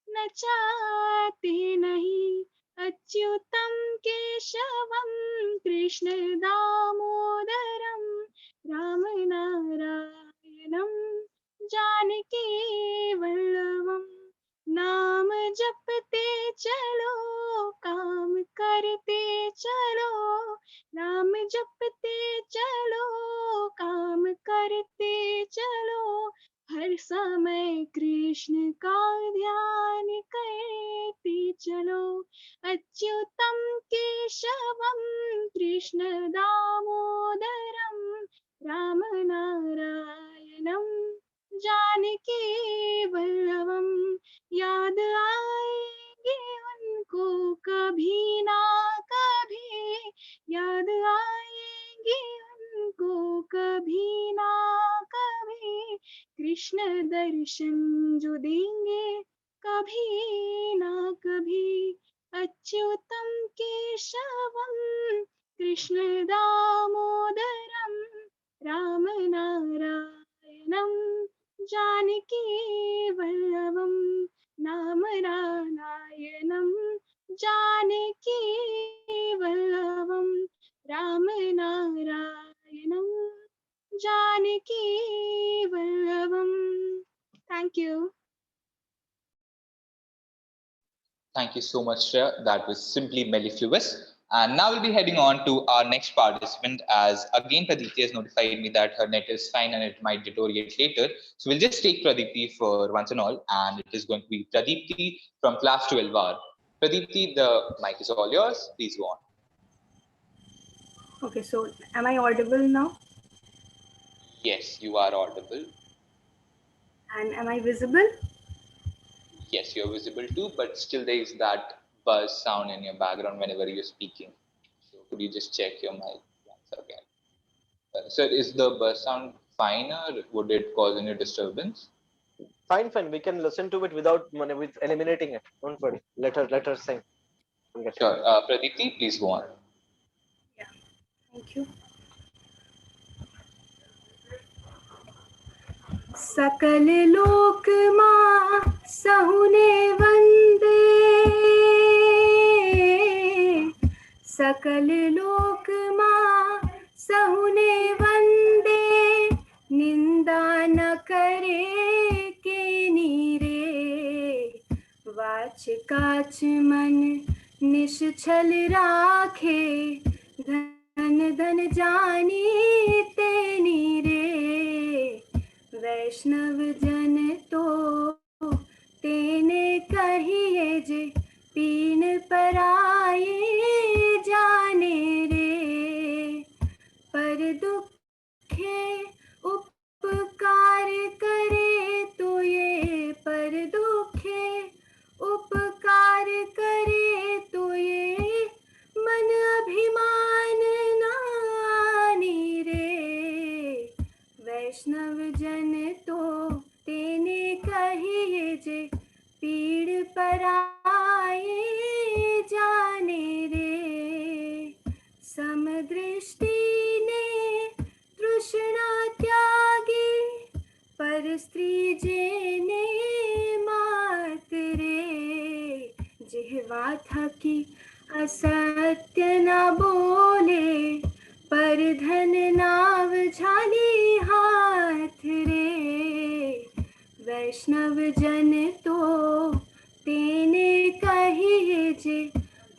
नचाते नहीं। अच्युतम केशवम कृष्ण दामोदरम राम नारायणम जानकी वल्लभम। नाम जपते चलो काम करते चलो। नाम जपते चलो काम करते चलो। हर समय कृष्ण का ध्यान करते चलो। अच्युतम केशवम कृष्ण दामोदरम राम नारायणम जानकी वल्लभम। याद आएंगे उनको कभी ना कभी। याद आएंगे उनको कभी ना कभी। कृष्ण दर्शन जो देंगे कभी ना कभी। अच्युतम केशवम कृष्ण दामोदरम राम नारायणम जानकी वल्लभम। नाम नारायणम Janaki Vallabham Ram नारायणम Janaki Vallabham. Thank you. Thank you so much, Shreya. That was simply mellifluous. And now we'll be heading on to our next participant, as again Pradipti has notified me that her net is fine and it might deteriorate later. So we'll just take Pradipti for once and all, and it is going to be Pradipti from class 12R. Pradipti, the mic is all yours. Please go on. Okay, so am I audible now? Yes, you are audible. And am I visible? Yes, you're visible too, but still there is that buzz sound in your background whenever you're speaking. So could you just check your mic once again? Sir, is the buzz sound fine, or would it cause any disturbance? Fine. We can listen to it without with eliminating it. Don't worry. Let her sing. Sure. Pradipti, please go on. Yeah. Thank you. सकल लोक मां सहुने वंदे। सकल लोक मां सहुने वंदे। निंदा न करे के नीरे। वाच काच मन निश्चल राखे। धन धन जानी ते नीरे। वैष्णव जन तो तेने कहिए जे पीन पराए जाने रे। पर दुखे उपकार करे तो ये। पर दुखे उपकार करे तो ये। मन अभिमान नानी रे। वैष्णव जन तो तेने कहिए जे पीड़ पराए जाने रे। समदृष्टि ने तृष्णा त्यागी। पर स्त्री जेने मात रे। जिह्वा थकी असत्य न बोले। पर धन नाव झाली हाथ रे। वैष्णव जन तो तेने कहिए जे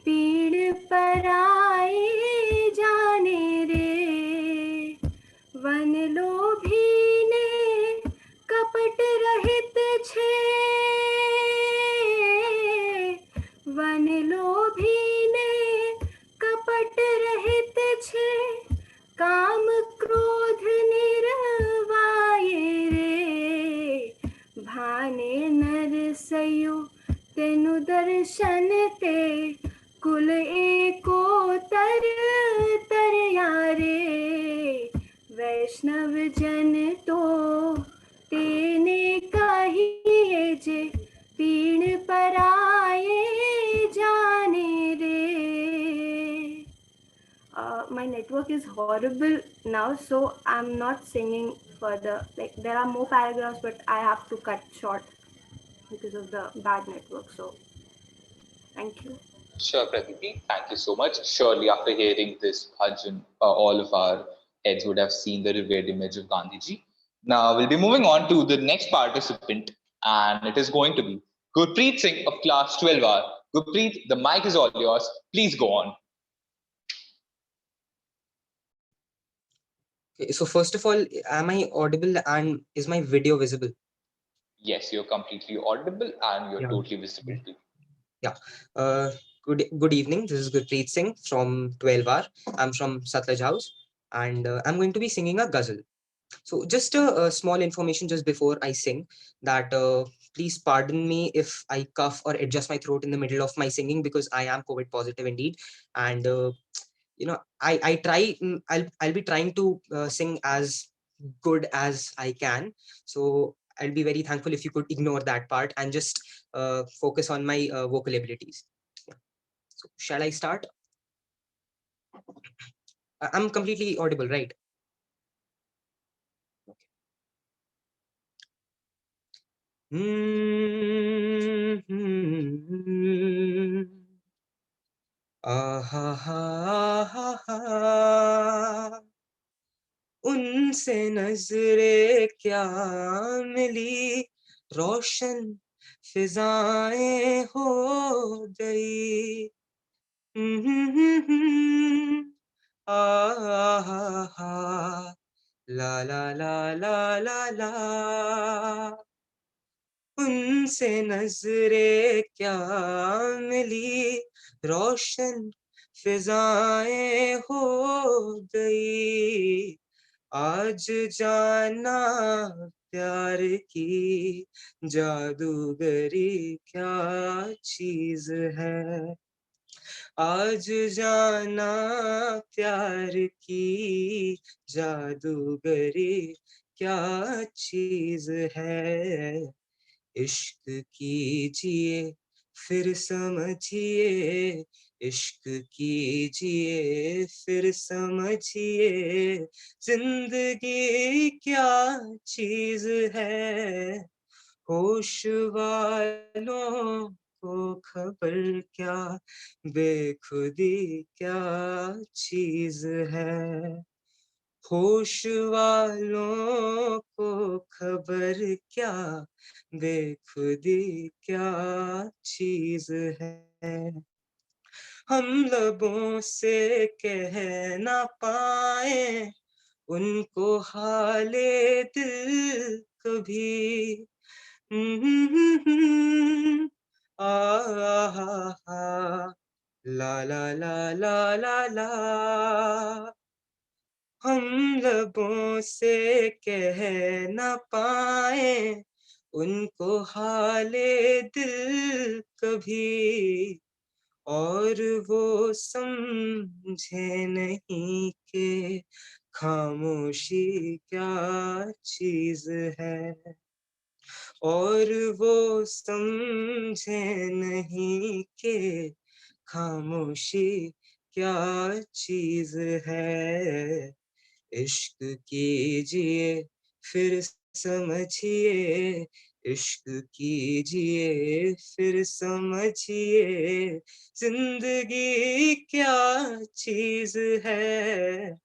पीड़ पराए जाने रे। वन लोभी ने कपट रहित छे, वन लोभी ने कपट रहित छे, काम क्रोध निर्वाये रे। भाने नर सयो तेनु दर्शन ते, कुल एको तर तरया रे। वैष्णव जन तो तेने कहिए जे पीड़ पराए जाने रे। My network is horrible now, so I'm not singing further. Like there are more paragraphs, but I have to cut short because of the bad network. So thank you. Sure, Praditi. Thank you so much. Surely, after hearing this bhajan, all of our heads would have seen the revered image of Gandhiji. Now, we'll be moving on to the next participant, and it is going to be Gurpreet Singh of class 12R. Gurpreet, the mic is all yours. Please go on. Okay, so first of all, am I audible and is my video visible? Yes, you're completely audible and you're Yeah. totally visible too. Yeah. Good evening. This is Gurpreet Singh from 12R. I'm from Satlaj House, and I'm going to be singing a ghazal. So just a small information just before I sing that please pardon me if I cough or adjust my throat in the middle of my singing, because I am COVID positive indeed, and you know, I try. I'll be trying to sing as good as I can. So I'll be very thankful if you could ignore that part and just focus on my vocal abilities. Yeah. So shall I start? I'm completely audible, right? उनसे नजरे क्या मिली, रोशन फिजाएं हो गई। ला ला ला ला ला ला। उनसे नजरे क्या मिली, रोशन फिजाएं हो गई। आज जाना प्यार की जादूगरी क्या चीज है। आज जाना प्यार की जादूगरी क्या चीज है। इश्क कीजिए फिर समझिए, इश्क कीजिए फिर समझिए, जिंदगी क्या चीज है। होश वालों को खबर क्या, बेखुदी क्या चीज है। होश वालों को खबर क्या, बेखुदी क्या चीज है। हम लबों से कह ना पाए उनको हाले दिल कभी। ला ला ला ला ला ला। हम लबों से कह ना पाए उनको हाले दिल कभी, और वो समझे नहीं कि खामोशी क्या चीज है। और वो समझे नहीं कि खामोशी क्या चीज है। इश्क कीजिए फिर समझिए, इश्क कीजिए फिर समझिए, जिंदगी क्या चीज है।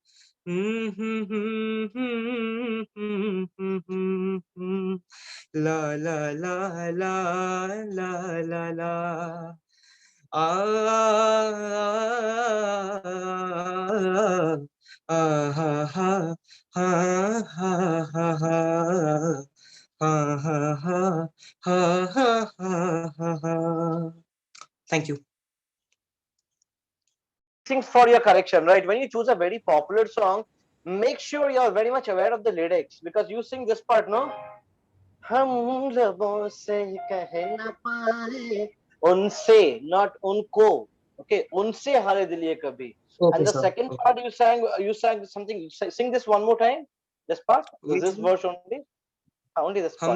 la la la la la la la. Ah ha ha ha ha ha ha ha ha. Thank you. Things for your correction, right? When you choose a very popular song, make sure you are very much aware of the lyrics, because you sing this part, no? हम लबों से कह ना पाए उनसे, not उनको. Okay, उनसे हारे दिल ये कभी. Okay, And the sir. second Okay. part you sang something. Sing this one more time. This part, Which this one? verse only. Only this हम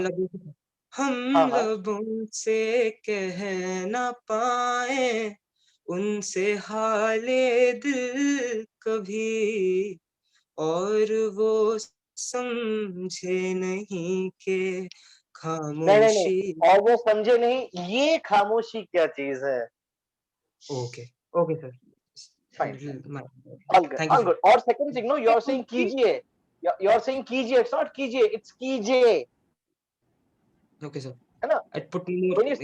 part. लबों से कह ना पाए उनसे हाले दिल कभी, और वो समझे नहीं के नहीं, खामोशी. और वो समझे नहीं ये खामोशी क्या चीज है. Okay. Okay, sir. Fine. All good. Thank you, All sir. good. Or second thing, no, you're saying कीजिए. You're saying कीजिए. It's not कीजिए. It's कीजिए. Okay, sir. है ना? I put more When you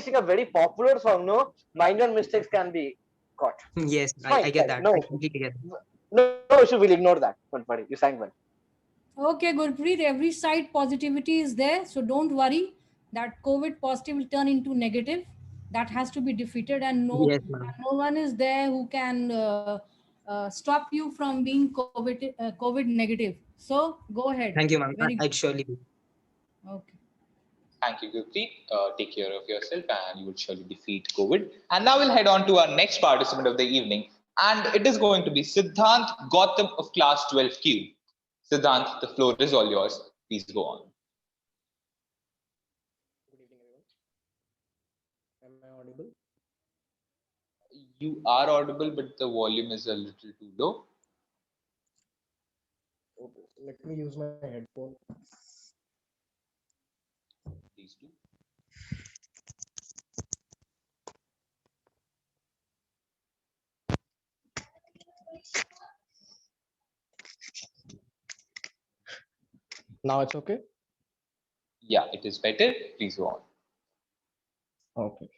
sing a very popular song, no, minor mistakes can be caught. Yes, Fine. I get Fine. that. No I issue. completely get that. No issue. We'll ignore that. Don't worry. You sang well. Okay, Gurpreet, every side positivity is there. So don't worry that COVID positive will turn into negative. That has to be defeated, and Yes, ma'am. no one is there who can stop you from being COVID negative. So go ahead. Thank you, ma'am. Very good. I'd surely do. Okay. Thank you, Gurpreet. Take care of yourself and you will surely defeat COVID. And now we'll head on to our next participant of the evening. And it is going to be Siddhant Gautam of class 12Q. Siddhant, the floor is all yours. Please go on. Good evening, everyone. Am I audible? You are audible, but the volume is a little too low. Okay, let me use my headphone. Please do. Now it's okay? Yeah, it is better. Please go on. Okay.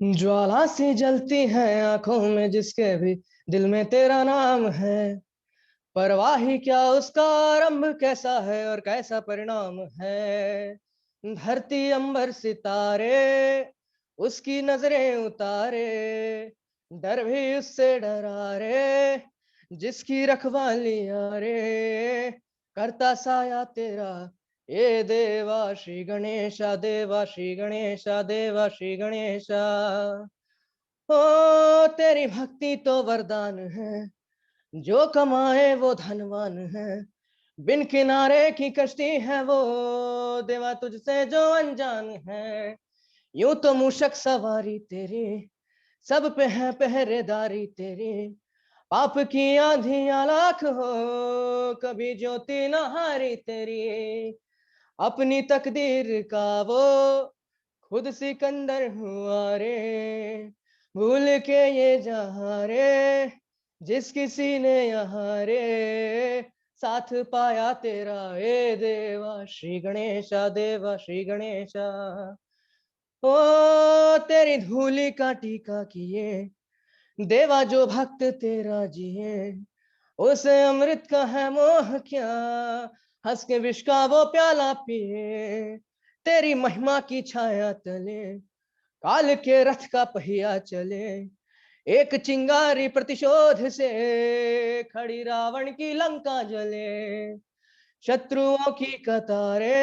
ज्वाला सी जलती है आंखों में जिसके भी दिल में तेरा नाम है, परवाही क्या उसका आरंभ कैसा है और कैसा परिणाम है. धरती अंबर सितारे उसकी नजरें उतारे, डर भी उससे डरा रे जिसकी रखवाली रे, करता साया तेरा ये देवा श्री गणेशा, देवा श्री गणेशा, देवा श्री गणेशा. ओ तेरी भक्ति तो वरदान है, जो कमाए वो धनवान है, बिन किनारे की कश्ती है वो देवा तुझसे जो अनजान है. यूं तो मूषक सवारी तेरी सब पे है पहरेदारी तेरी, पाप की आंधियां लाख हो कभी ज्योति न हारी तेरी. अपनी तकदीर का वो खुद सिकंदर हुआ रे, भूल के ये जहां रे जिस किसी ने यहाँ रे साथ पाया तेरा ए देवा श्री गणेशा, देवा श्री गणेशा. ओ तेरी धूली का टीका किए देवा जो भक्त तेरा जिए, उसे अमृत का है मोह क्या, हंस के विष का वो प्याला पिए. तेरी महिमा की छाया तले काल के रथ का पहिया चले, एक चिंगारी प्रतिशोध से खड़ी रावण की लंका जले. शत्रुओं की कतारे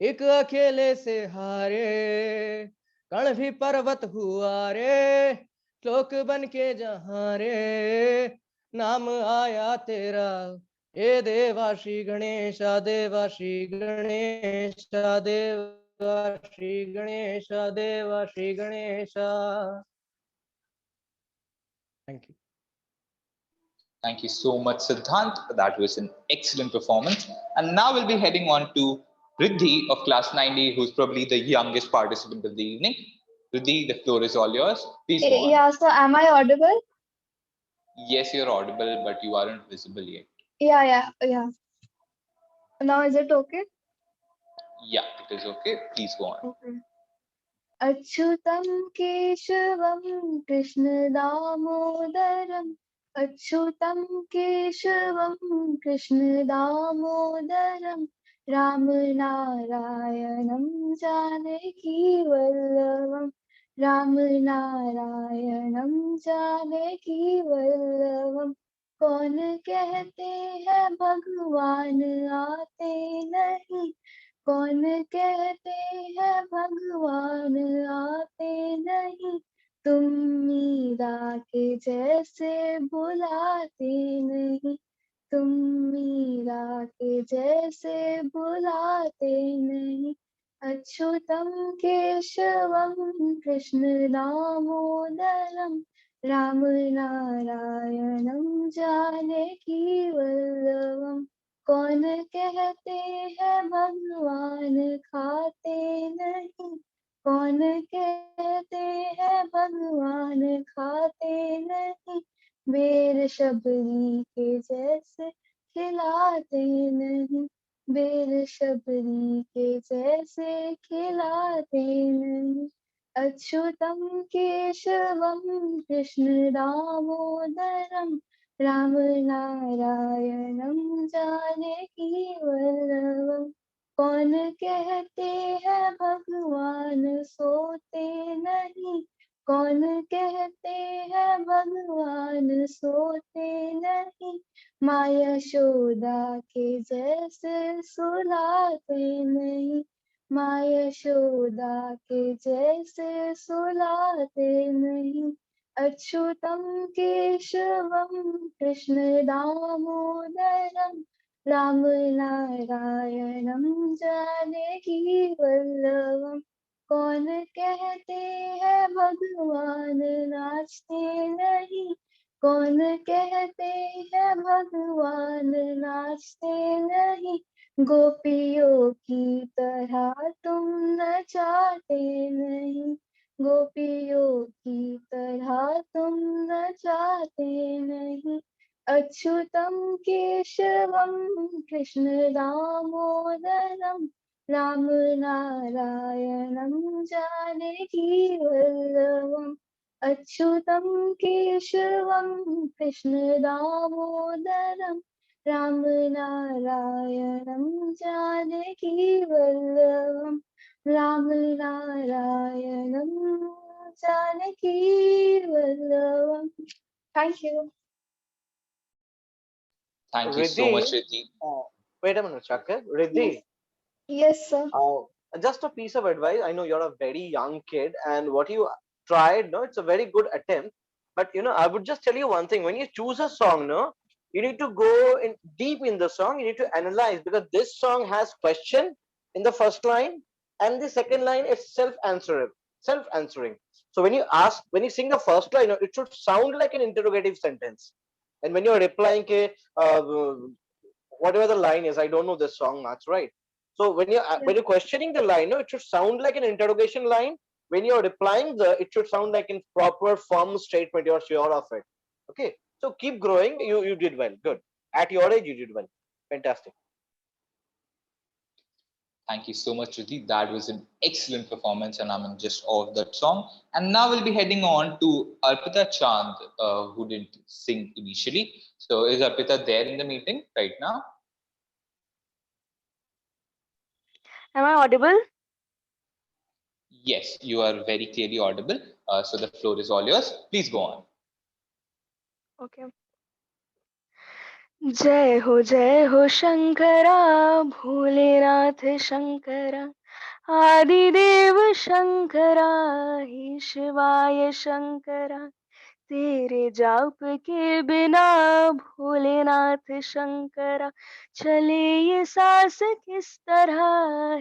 एक अकेले से हारे, कण भी पर्वत हुआ रे श्लोक बन के जहां रे, नाम आया तेरा ए देवा श्री गणेशा, देवा श्री गणेशा, देवा श्री गणेशा, देवा Shri Ganesha. Thank you. Thank you so much, Siddhant. That was an excellent performance. And now we'll be heading on to Riddhi of class 9D, who's probably the youngest participant of the evening. Riddhi, the floor is all yours. Please go on. Yeah, so am I audible? Yes, you're audible, but you aren't visible yet. Yeah. Now is it okay? Yeah, it is okay. Please go on. Okay. अच्युतं केशवं कृष्णदामोदरम् अच्युतं केशवं कृष्णदामोदरं रामनारायणं जानकीवल्लभं रामनारायणं जानकीवल्लभं कौन कहते हैं भगवान आते नहीं कौन कहते हैं भगवान आते नहीं तुम मीरा के जैसे बुलाते नहीं तुम मीरा के जैसे बुलाते नहीं अच्युतं केशवं कृष्ण दामोदरं रामनारायणं जानकी वल्लभम् कौन कहते हैं भगवान खाते नहीं कौन कहते हैं भगवान खाते नहीं बेर शबरी के जैसे खिलाते नहीं बेर शबरी के जैसे खिलाते नहीं अच्युतं केशवं कृष्ण दामोदरं रामनारायणं जानकी वल्लभं कौन कहते हैं भगवान सोते नहीं कौन कहते हैं भगवान सोते नहीं माँ यशोदा के जैसे सुलाते नहीं माँ यशोदा के जैसे सुलाते नहीं अच्युतं केशवं कृष्ण दामोदरं रामनारायणं जानकी वल्लभं कौन कहते हैं भगवान नाचते नहीं कौन कहते हैं भगवान नाचते नहीं गोपियों की तरह तुम नचाते नहीं गोपियों की तरह तुम नचाते नहीं अच्युतं केशवं कृष्ण दामोदरं रामनारायणं जानकी वल्लभम् अच्युतं केशवं Krishna दामोदरं रामनारायणं Janaki वल्लभम् रामनारायणं Janaki वल्लभम् Thank you. Thank you so much, Riddhi. Wait a minute, Shakir. Riddhi. Yes, sir. Just a piece of advice. I know you're a very young kid, and what you tried, no, it's a very good attempt. But I would just tell you one thing: when you choose a song, no, you need to go in deep in the song. You need to analyze because this song has question in the first line, and the second line is self-answering. So when you sing the first line, it should sound like an interrogative sentence. And when you're replying, whatever the line is, I don't know this song much, right? So when you're questioning the line, it should sound like an interrogation line. When you're replying, it should sound like in proper firm statement. You're sure of it. Okay. So keep growing. You did well. Good. At your age, you did well. Fantastic. Thank you so much, Riddhi. That was an excellent performance, and I'm in just awe of that song. And now we'll be heading on to Arpita Chand, who didn't sing initially. So is Arpita there in the meeting right now? Am I audible? Yes, you are very clearly audible. So the floor is all yours. Please go on. Okay. जय हो शंकरा भोलेनाथ शंकरा आदिदेव शंकरा ही शिवाय शंकरा तेरे जाप के बिना भोलेनाथ शंकरा चले ये सांस किस तरह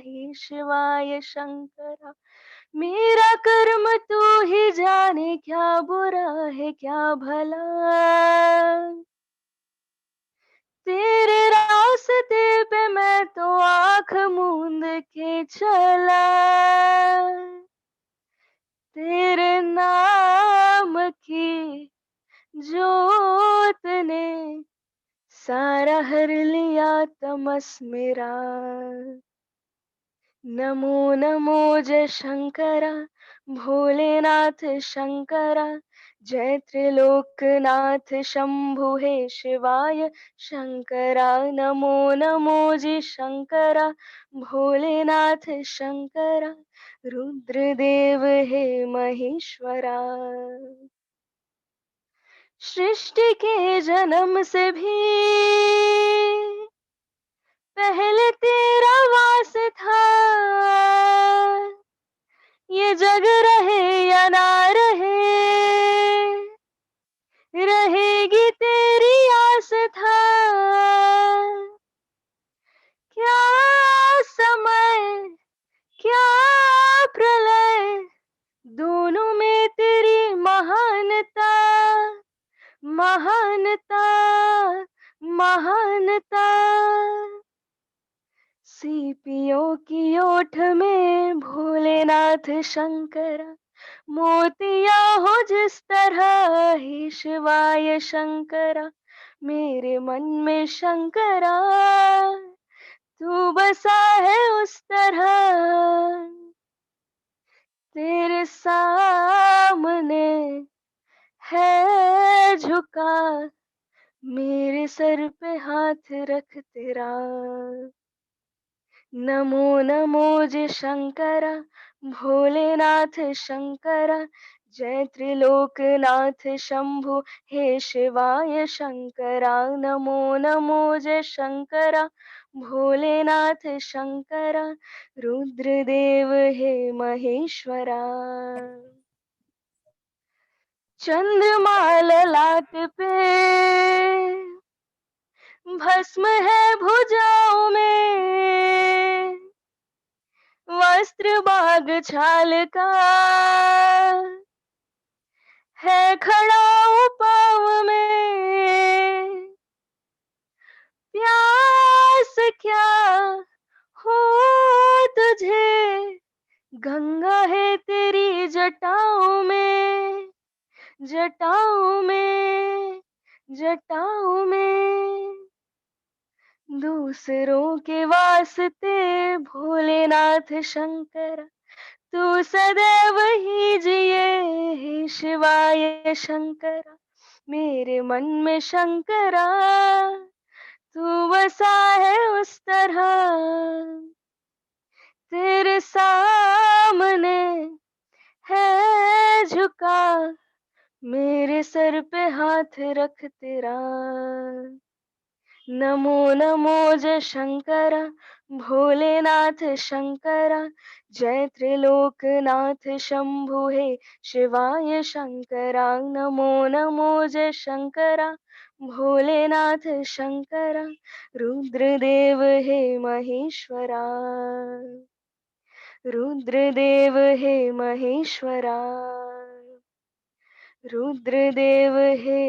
ही शिवाय शंकरा मेरा कर्म तू ही जाने क्या बुरा है क्या भला तेरे रास्ते पे मैं तो आँख मूंद के चला तेरे नाम की जोत ने सारा हर लिया तमस मेरा। नमो नमो जय शंकरा भोलेनाथ शंकरा, जय त्रिलोकनाथ शंभु हे शिवाय शंकरा। नमो नमो जी शंकरा भोलेनाथ शंकरा, रुद्रदेव हे महेश्वरा। सृष्टि के जन्म से भी पहले तेरा वास था, ये जग रहे या ना रहे, रहेगी तेरी आस था। क्या समय क्या प्रलय, दोनों में तेरी महानता, महानता, महानता। सीपियों की ओठ में भोलेनाथ शंकरा, मोतिया हो जिस तरह ही शिवाय शंकरा। मेरे मन में शंकरा तू बसा है उस तरह, तेरे सामने है झुका, मेरे सर पे हाथ रख तेरा। नमो नमो जय शंकरा भोलेनाथ शंकरा, जय त्रिलोकनाथ शंभु हे शिवाय शंकरा। नमो नमो जय शंकरा भोलेनाथ शंकरा, रुद्रदेव हे महेश्वरा। चंद्रमा ललाट पे भस्म है भुजाओं में, वस्त्र बाग छाल का है खड़ा पाँव में। प्यास क्या हो तुझे, गंगा है तेरी जटाओं में, जटाओं में, जटाओं में। दूसरों के वास्ते भोलेनाथ शंकरा, तू सदैव ही जिए हे शिवाय शंकरा। मेरे मन में शंकरा तू बसा है उस तरह, तेरे सामने है झुका, मेरे सर पे हाथ रख तेरा। नमो नमो जय शंकरा भोलेनाथ शंकरा, जय त्रिलोकनाथ शंभु हे शिवाय शंकरा। नमो नमो जय शंकरा भोलेनाथ शंकरा, रुद्रदेव हे महेश्वरा, रुद्रदेव हे महेश्वरा, रुद्रदेव हे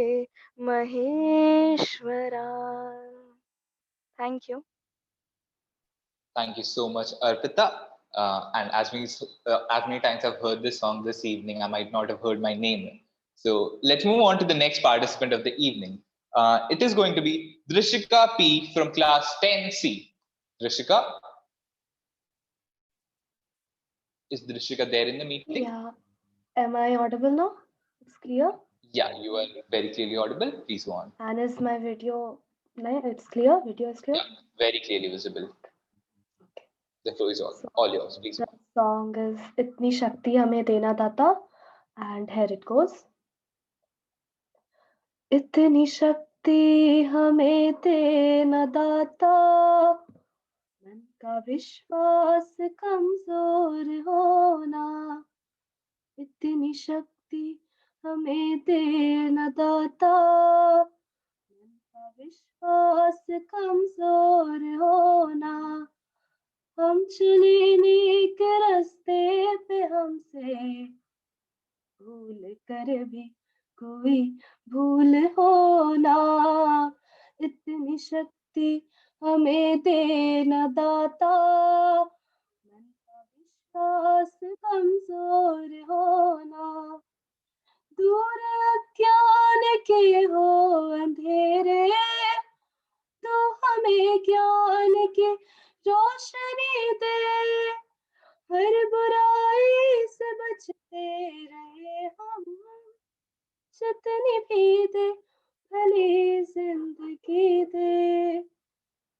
Maheshwara. Thank you. Thank you so much, Arpita. And as many times I've heard this song this evening, I might not have heard my name. So let's move on to the next participant of the evening. It is going to be Drishika P from class 10C. Drishika? Is Drishika there in the meeting? Yeah. Am I audible now? It's clear? Yeah, you are very clearly audible. Please go on. And is my video, no, it's clear? Video is clear? Yeah, very clearly visible. Okay. The floor is all yours. Please. The song is Itni Shakti Hame Dena Data, and here it goes. इतनी शक्ति हमें देना दाता, मन का विश्वास कमजोर होना। इतनी शक्ति हमें देना दाता, मन का विश्वास कमजोर होना। हम चले नेक रास्ते पे, हमसे भूल कर भी कोई भूल होना। इतनी शक्ति हमें देना दाता, मन का विश्वास कमजोर होना। दूर अज्ञान के हो अंधेरे, तू हमें ज्ञान की रोशनी दे, हर बुराई से बचते रहे हम, जितनी भी दे भली जिंदगी दे,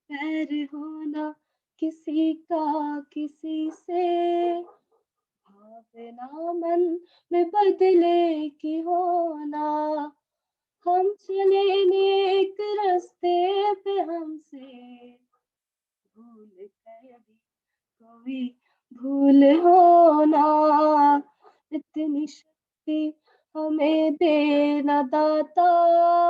बैर होना किसी का किसी से, भावना मन में बदले की होना, हम चले नेक रास्ते पे हमसे भूल कर भी कोई भूल होना, इतनी शक्ति हमें देना दाता,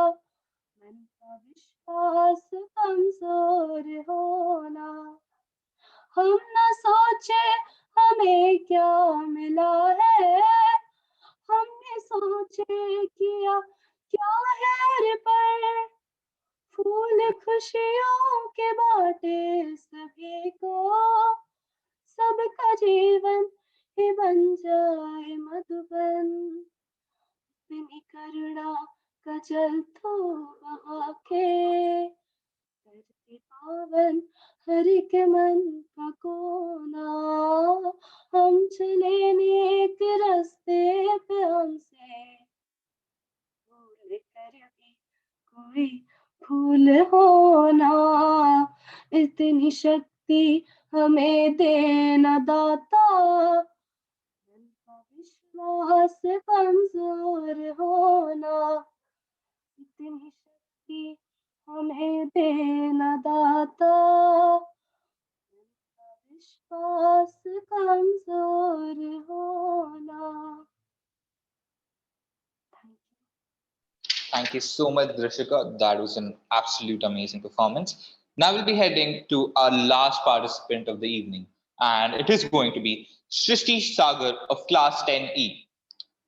मन का विश्वास कमजोर होना, हम न सोचे हमें क्या मिला है, हमने सोचे किया क्या है हर पर, फूल खुशियों के बाटे सभी को, सबका जीवन ही बन जाए मधुबन, अपनी करुणा का जल तो बहा के, धरती पावन हर के मन का कोना, हम चले नेक रास्ते पे हमसे भूल कर भी कोई भूल होना, इतनी शक्ति हमें देना दाता, मन का विश्वास कमजोर होना, इतनी शक्ति हमें देना दाता, मन का विश्वास कमजोर होना। Thank you so much, Drishika. That was an absolute amazing performance. Now we'll be heading to our last participant of the evening, and it is going to be Srishti Sagar of Class 10E.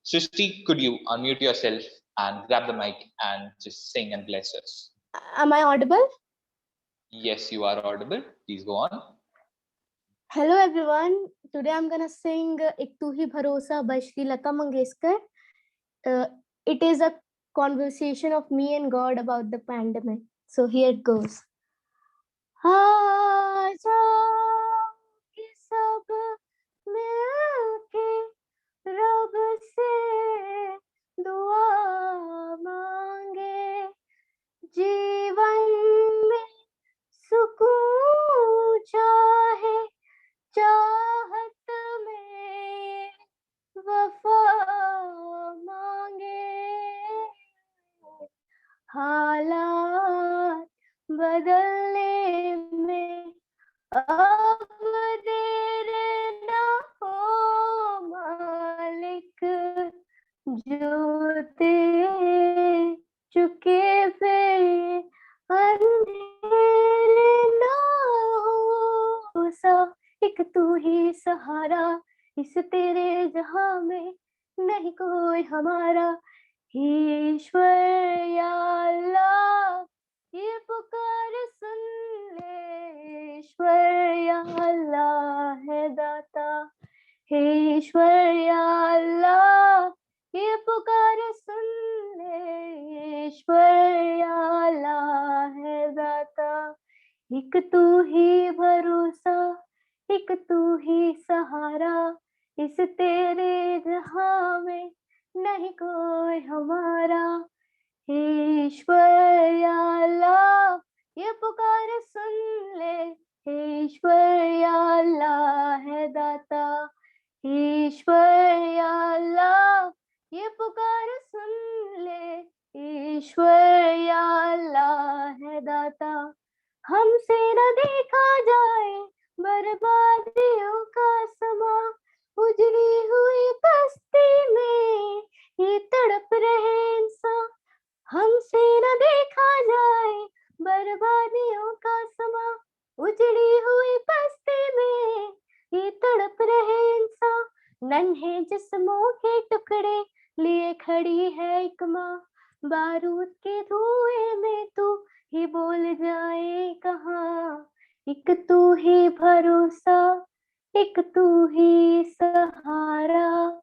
Srishti, could you unmute yourself and grab the mic and just sing and bless us? Am I audible? Yes, you are audible. Please go on. Hello everyone. Today I'm gonna sing "Ek Tu Hi Bharosa" by Shri Lata Mangeshkar. It is a conversation of me and God about the pandemic. So here it goes. आजा कि सब मिलके रब से दुआ मांगे, जीवन में सुकून चाहे, चाहत में वफा मांगे, हालात बदलने में अब देर न हो मालिक, जो दे चुके पे अंधेरे न हो सा, एक तू ही सहारा इस तेरे जहां में, नहीं कोई हमारा, ईश्वर या अल्लाह ये पुकार सुन ले, ईश्वर या अल्लाह है दाता, हे ईश्वर या अल्लाह ये पुकार सुन ले, ईश्वर या अल्लाह है दाता, एक तू ही भरोसा, एक तू ही सहारा इस तेरे जहां में, नहीं कोई हमारा, ईश्वर या अल्लाह ये पुकार सुन ले, ईश्वर या अल्लाह है दाता, ईश्वर या अल्लाह ये पुकार सुन ले, ईश्वर या अल्लाह है दाता, हमसे न देखा जाए बर्बादियों का समा, उजड़ी हुई बस्ती में ये तड़प रहे इंसान, हमसे न देखा जाए बर्बादियों का समा, उजड़ी हुई बस्ती में ये तड़प रहे इंसान, नन्हे जिस्मों के टुकड़े लिए खड़ी है एक माँ, बारूद के धुएं में तू ही बोल जाए कहाँ, एक तू ही भरोसा, एक तू ही सहारा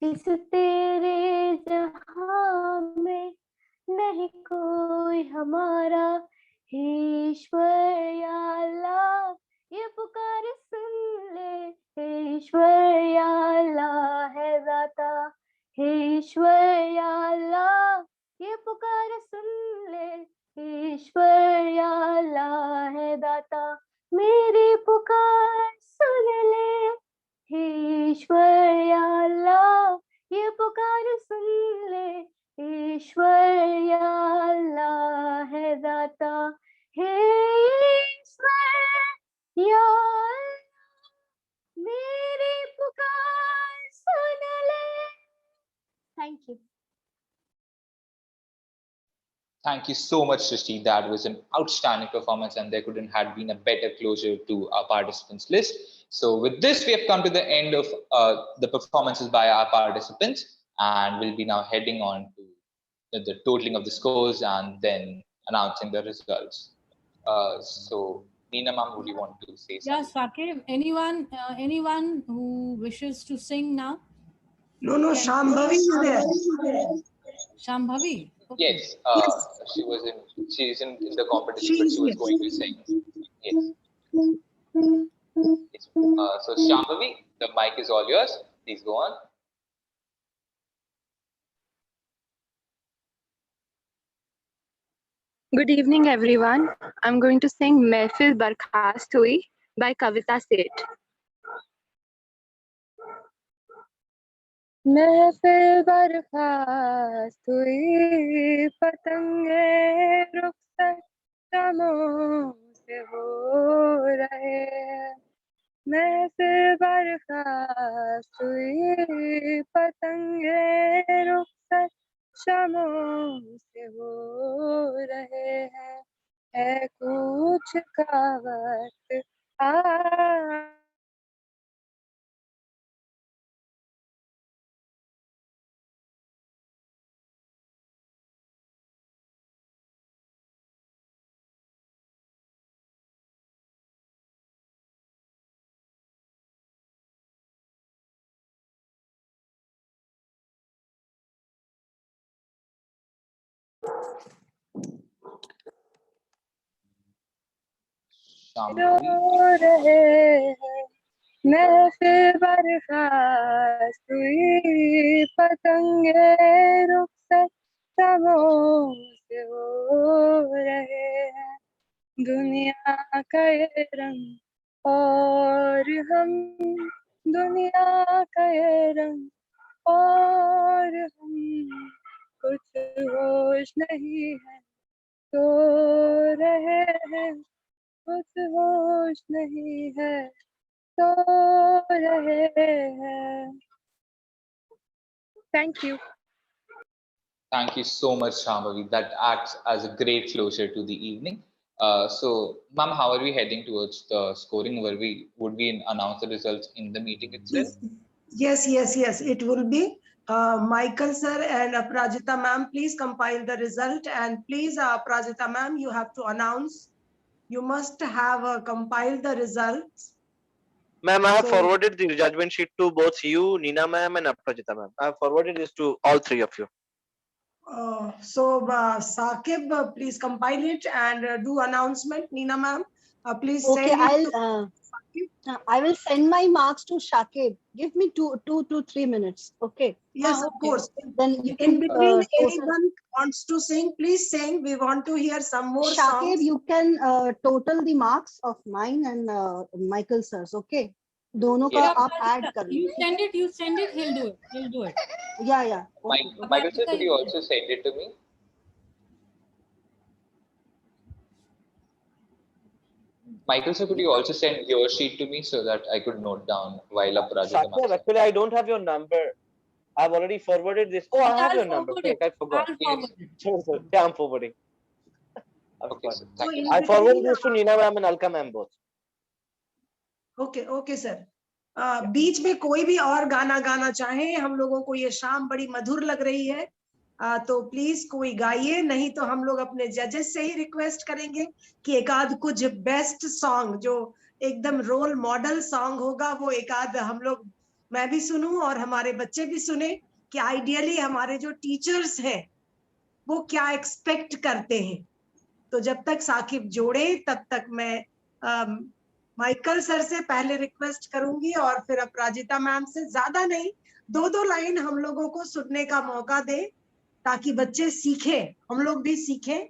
इस तेरे जहां में, नहीं कोई हमारा, हे ईश्वर या अल्लाह ये पुकार सुन ले, हे ईश्वर या अल्लाह है दाता, हे ईश्वर या अल्लाह ये पुकार सुन ले, हे ईश्वर या अल्लाह है दाता, मेरी पुकार सुन ले, हे ईश्वर या अल्लाह ये पुकार सुन ले, ईश्वर या अल्लाह है दाता, हे ईश्वर या अल्लाह मेरी पुकार सुन ले. Thank you. Thank you so much, Srishti. That was an outstanding performance, and there couldn't have been a better closure to our participants list. So with this, we have come to the end of the performances by our participants, and we'll be now heading on to the totaling of the scores and then announcing the results. So Neena ma'am, would you want to say something? Yes, Saqib, anyone who wishes to sing now? No, Shambhavi is there. Shambhavi? Okay. Yes, she's in the competition, but she was going to sing. Yes. So Shambhavi, the mic is all yours. Please go on. Good evening, everyone. I'm going to sing Mehfil Barkhast Hui by Kavita Seth. महफिल बर्खास्त हुई, पतंगे रुखसत शमों से हो रहे हैं. महफिल बर्खास्त हुई, पतंगे रुखसत शमों से हो रहे हैं. है कुछ का वक्त आ रो रहे हैं. महफिल बर्खास्त हुई, पतंगे रुखसत शमों से हो रहे हैं. दुनिया का ये रंग और हम, दुनिया का ये रंग और हम, कुछ होश नहीं है, सो रहे हैं. कुछ होश नहीं है, सो रहे हैं. Thank you. Thank you so much, Shambhavi. That acts as a great closure to the evening. So, ma'am, how are we heading towards the scoring? Would we announce the results in the meeting itself? Yes. It will be. Michael sir and Aprajita ma'am, please compile the result, and please, Aprajita ma'am, you have to announce. You must have compiled the results. Ma'am, I have forwarded the judgment sheet to both you, Neena ma'am, and Aprajita ma'am. I have forwarded this to all three of you. Saqib, please compile it and do announcement. Neena ma'am, please okay, send I will send my marks to Shakib. Give me two to 3 minutes. Okay. Yes, of course. Then you in can, between, anyone wants to sing, please sing. We want to hear some more Shakib, songs. you can total the marks of mine and Michael sir's. Okay. दोनों का आप add कर लो. You send it. He'll do it. Yeah. Okay. Michael sir, could you also send it to me? Michael sir, could you also send your sheet to me so that I could note down while Aprajita ma'am? Actually, I don't have your number. I've already forwarded this. Oh, I have your number. Okay, I forgot. Sure. Yeah, I'm forwarding. Okay, sir. Thank you. I forwarded this to Neena ma'am and Alka ma'am both. Okay, sir. बीच में कोई भी और गाना गाना चाहे, हम लोगों को ये शाम बड़ी मधुर लग रही है, तो प्लीज कोई गाइए, नहीं तो हम लोग अपने जजेस से ही रिक्वेस्ट करेंगे कि एक आध कुछ बेस्ट सॉन्ग जो एकदम रोल मॉडल सॉन्ग होगा वो एक आध हम लोग, मैं भी सुनूं और हमारे बच्चे भी सुने कि आइडियली हमारे जो टीचर्स हैं वो क्या एक्सपेक्ट करते हैं. तो जब तक साकिब जोड़े तब तक मैं माइकल सर से पहले रिक्वेस्ट करूंगी और फिर अपराजिता मैम से, ज्यादा नहीं, 2-2 लाइन हम लोगों को सुनने का मौका दे ताकि बच्चे सीखें, हम लोग भी सीखें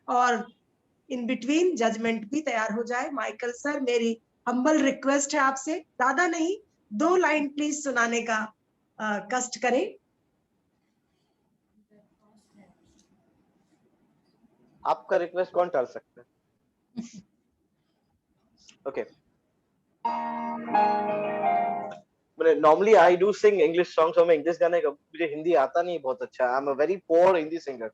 और इन बिटवीन जजमेंट भी तैयार हो जाए। माइकल सर, मेरी हम्बल रिक्वेस्ट है आपसे, ज्यादा नहीं, 2 लाइन प्लीज सुनाने का कष्ट करें। आपका रिक्वेस्ट कौन टाल सकता है? Okay. Normally I do sing English songs, और मैं इंग्लिश गाने का, मुझे हिंदी आता नहीं बहुत अच्छा। I'm a very poor Hindi singer.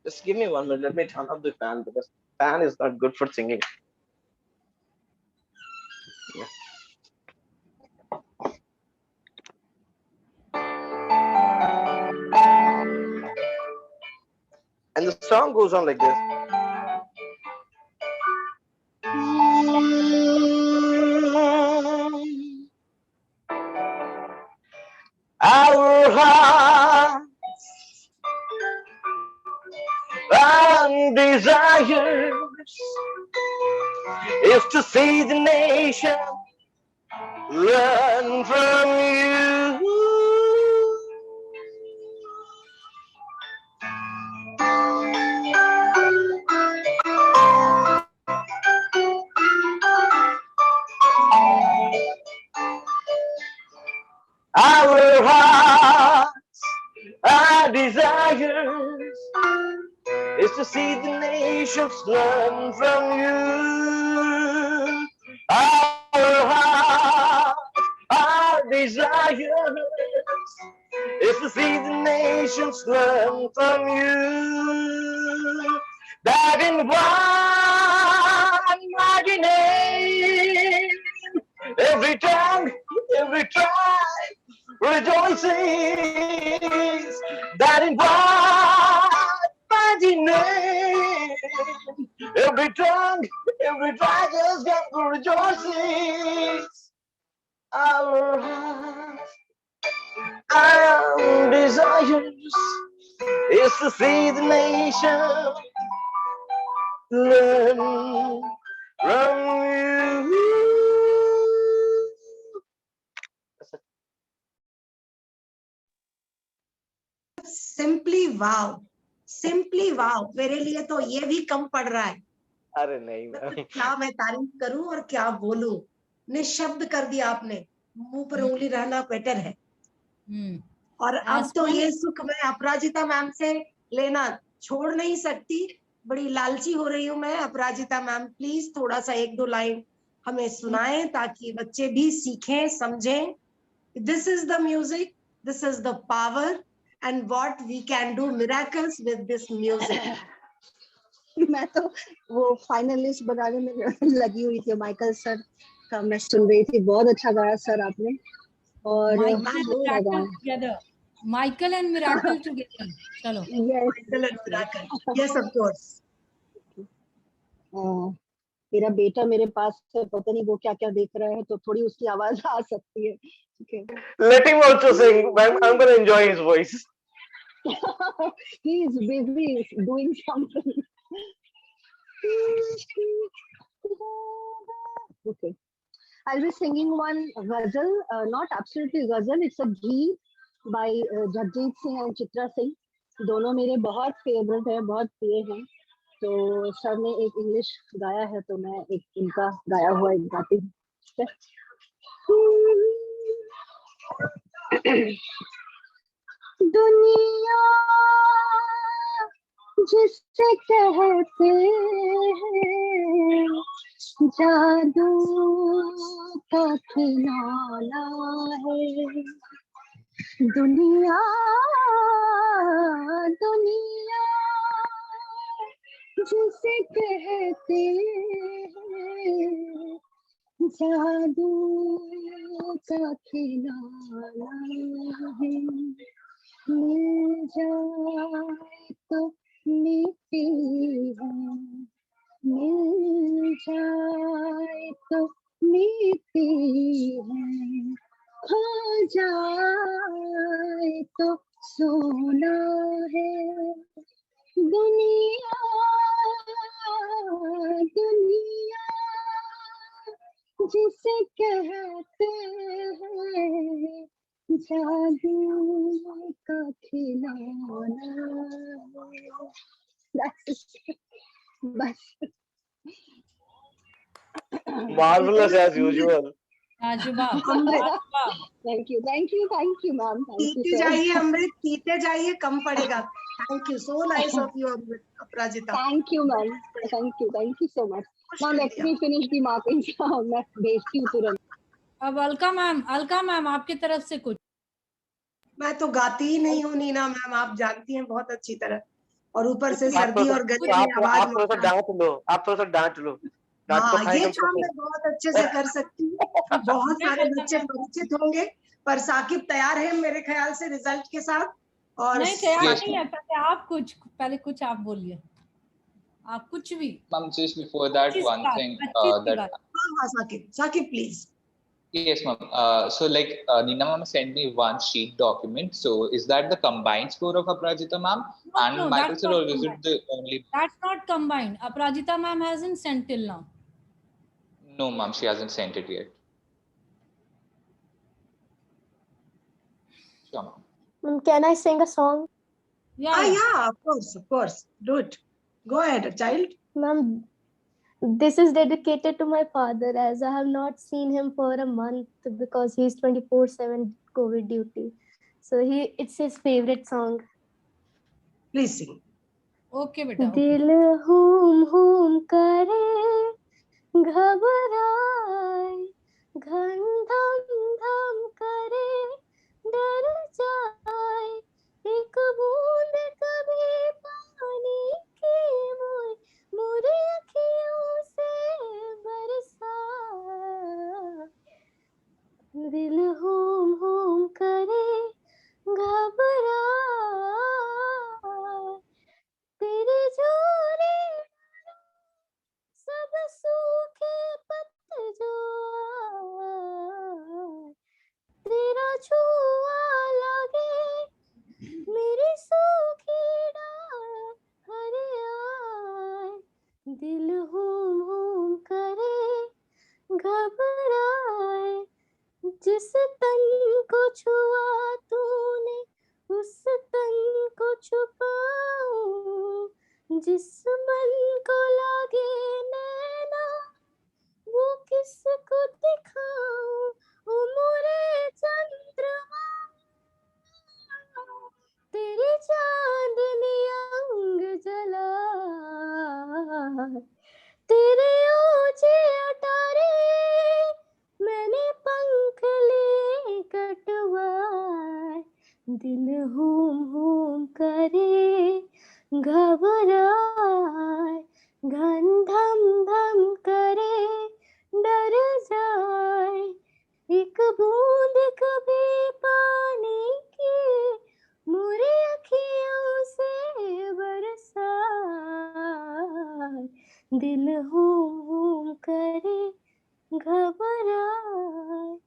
Just give me 1 minute. Let me turn off the fan because fan is not good for singing. Yeah. And the song goes on like this. Our hearts and desires is to see the nation learn from you. Our hearts, our desires is to see the nations learn from you. Our hearts, our desires is to see the nations learn from you. That in one mighty name, every tongue, every tribe rejoices. That in one mighty name, every tongue, every tribe just got rejoices. Our hearts, our desires is to see the nation learn from you. Simply wow, simply wow, मेरे लिए तो ये भी कम पड़ रहा है। अरे नहीं मैम, क्या मैं तारीफ करूं और क्या बोलूं, निशब्द कर दिया आपने, मुंह पर उंगली रहना बेटर है। और अब तो ये सुख मैं अपराजिता मैम से लेना छोड़ नहीं सकती, बड़ी लालची हो रही हूँ मैं। अपराजिता मैम प्लीज थोड़ा सा 1-2 लाइन हमें सुनाएं ताकि बच्चे भी सीखें, समझें। This is the music, this is the power and what we can do miracles with this music. मैं तो वो फाइनलिस्ट बनाने में लगी हुई थी, माइकल सर का मैं सुन रही थी। बहुत अच्छा गाया सर आपने। और Michael and Miracle together. चलो। Michael and Miracle. Yes, of course. मेरा बेटा मेरे पास है, पता नहीं वो क्या क्या देख रहा है, तो थोड़ी उसकी आवाज आ सकती है। Okay. Let him also sing. I'm going to enjoy his voice. He is busy doing something. Okay. I'll be singing one ghazal, not absolutely ghazal, it's a Geet by Jagjit Singh and Chitra Singh. दोनों मेरे बहुत favourite है, बहुत प्रिय हैं। तो sir ने एक इंग्लिश गाया है, तो मैं एक इनका गाया हुआ एक गाती हूँ। दुनिया जिससे कहते हैं जादू का खिलौना है, दुनिया दुनिया जिसे कहते हैं जादू का खिलौना है, मिल जाए तो मीठी है, मिल जाए तो नीति है, खो जाए तो सोना है। दुनिया दुनिया जिसे कहते हैं जादू का खिलौना। बस Marvelous as usual. लाजवाब, अमृत लाजवाब। Thank you ma'am, thank you पीते जाइए अमृत, पीते जाइए, कम पड़ेगा। Thank you, so nice of you Aparajita. Thank you ma'am, thank you so much. Now let me finish the marking. मैं भेजती हूँ तुरंत। अब अलका मैम आपकी तरफ से कुछ। मैं तो गाती ही नहीं हूँ नीना मैम, आप जानती हैं बहुत अच्छी तरह, और ऊपर से आप सर्दी और गर्मी में आवाज थोड़ा सा डांट लो, आप थोड़ा सा डांट लो। डांट तो हाँ, खाएं ये कम से काम कम। मैं बहुत अच्छे से कर सकती हूँ। बहुत सारे बच्चे परिचित होंगे, पर साकिब तैयार है मेरे ख्याल से रिजल्ट के साथ। और नहीं तैयार Yes, नहीं है, पहले कुछ आप बोलिए, आप कुछ भी। ma'am, just before that, अच्छी सी one बात, thing अच्छी सी that बात। हाँ Saqib please. yes, ma'am. So like Nina ma'am sent me one sheet document. So is that the combined score of Aparajita ma'am and No, Michael that's sir, not or is it combined. the only? That's not combined. Aparajita ma'am hasn't sent till now. No, ma'am, she hasn't sent it yet. Sure, ma'am. Can I sing a song? Yeah, of course. Do it. Go ahead, child. Ma'am, this is dedicated to my father, as I have not seen him for a month because he's 24/7 COVID duty. So it's his favorite song. Please sing. Okay, beta. दिल whom करे घबराए, घन धम करे डर जाए, एक बूंद कभी पानी की मुझे अखियों से बरसाए। दिल हूम करे घबराए, तेरे जोरे सब सूखे पत्ते तेरा छुआ लगे मेरी सूखी डाल हरे आए। दिल हूम करे घबराए, जिस तन को छुआ तूने उस तन को छुपाऊं, जिस मन को लागे नैना वो किसको दिखाऊं। ओ मोरे चंद्रमा तेरी चांदनी अंग जला, तेरे ऊंचे अटारे मैंने पंख लिए कटवाए। दिल हूम करे घबराए, घन धम करे डर जाए, एक बूंद कभी पानी की मुझे अखियों से बरसाए। दिल हूम करे घबराए।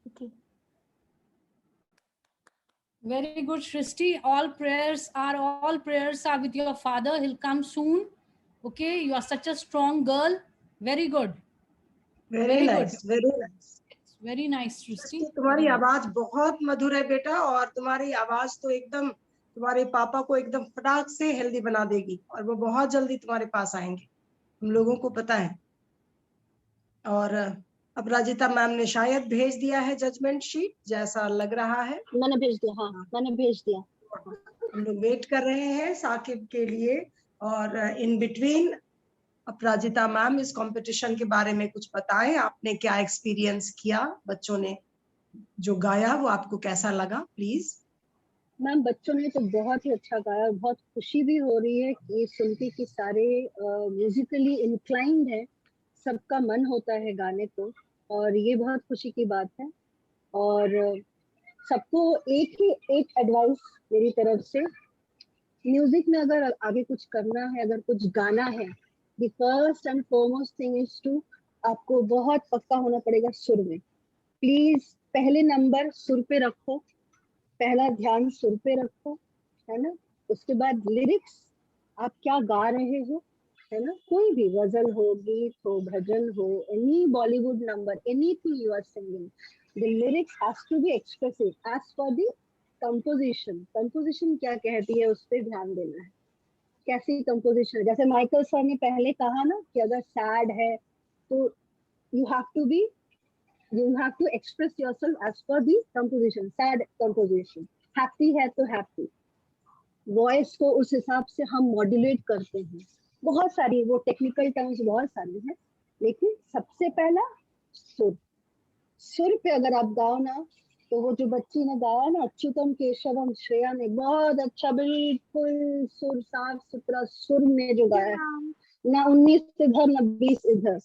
Okay. Very good, Shrishti. All prayers are with your father. He'll come soon. Okay, you are such a strong girl. Very good. Very nice, very nice. Very nice, Shrishti. तुम्हारी आवाज बहुत मधुर है बेटा, और तुम्हारी आवाज तो एकदम तुम्हारे पापा को एकदम फटाक से हेल्दी बना देगी, और वो बहुत जल्दी तुम्हारे पास आएंगे, हम लोगों को पता है। और अपराजिता मैम ने शायद भेज दिया है जजमेंट शीट, जैसा लग रहा है। मैंने भेज दिया। हाँ, मैंने भेज दिया। हम लोग वेट कर रहे हैं साकिब के लिए। और इन बिटवीन अपराजिता मैम इस कंपटीशन के बारे में कुछ बताएं, आपने क्या एक्सपीरियंस किया, बच्चों ने जो गाया वो आपको कैसा लगा, प्लीज। मैम, बच्चों ने तो बहुत ही अच्छा गाया, और बहुत खुशी भी हो रही है कि सुन के कि सारे म्यूजिकली इंक्लाइंड है, सबका मन होता है गाने को, और ये बहुत खुशी की बात है। और सबको एक एडवाइस मेरी तरफ से, म्यूजिक में अगर आगे कुछ करना है, अगर कुछ गाना है, The first and foremost thing is to आपको बहुत पक्का होना पड़ेगा सुर में. प्लीज पहले नंबर सुर पे रखो, पहला ध्यान सुर पे रखो, है ना. उसके बाद लिरिक्स, आप क्या गा रहे हो, है ना. कोई भी गजल हो, गीत हो, भजन हो, any Bollywood number, anything you are singing, the lyrics has to be expressive as per the composition. Composition क्या कहती है उस पर ध्यान देना है. कैसी कंपोजिशन है, जैसे माइकल सर ने पहले कहा ना कि अगर सैड है तो you have to express yourself as per the composition. Sad composition, happy है तो हैप्पी, वॉइस को उस हिसाब से हम मॉड्यूलेट करते हैं. बहुत सारी वो टेक्निकल टर्म्स बहुत सारी हैं, लेकिन सबसे पहला सुर. सुर पे अगर आप गाओ ना, तो वो जो बच्ची ने गाया ना, अच्युतम केशवम, श्रेया ने बहुत अच्छा बिल्कुल सुर, साफ सुथरा सुर में जो गाया ना, 19 इधर ना 20 इधर,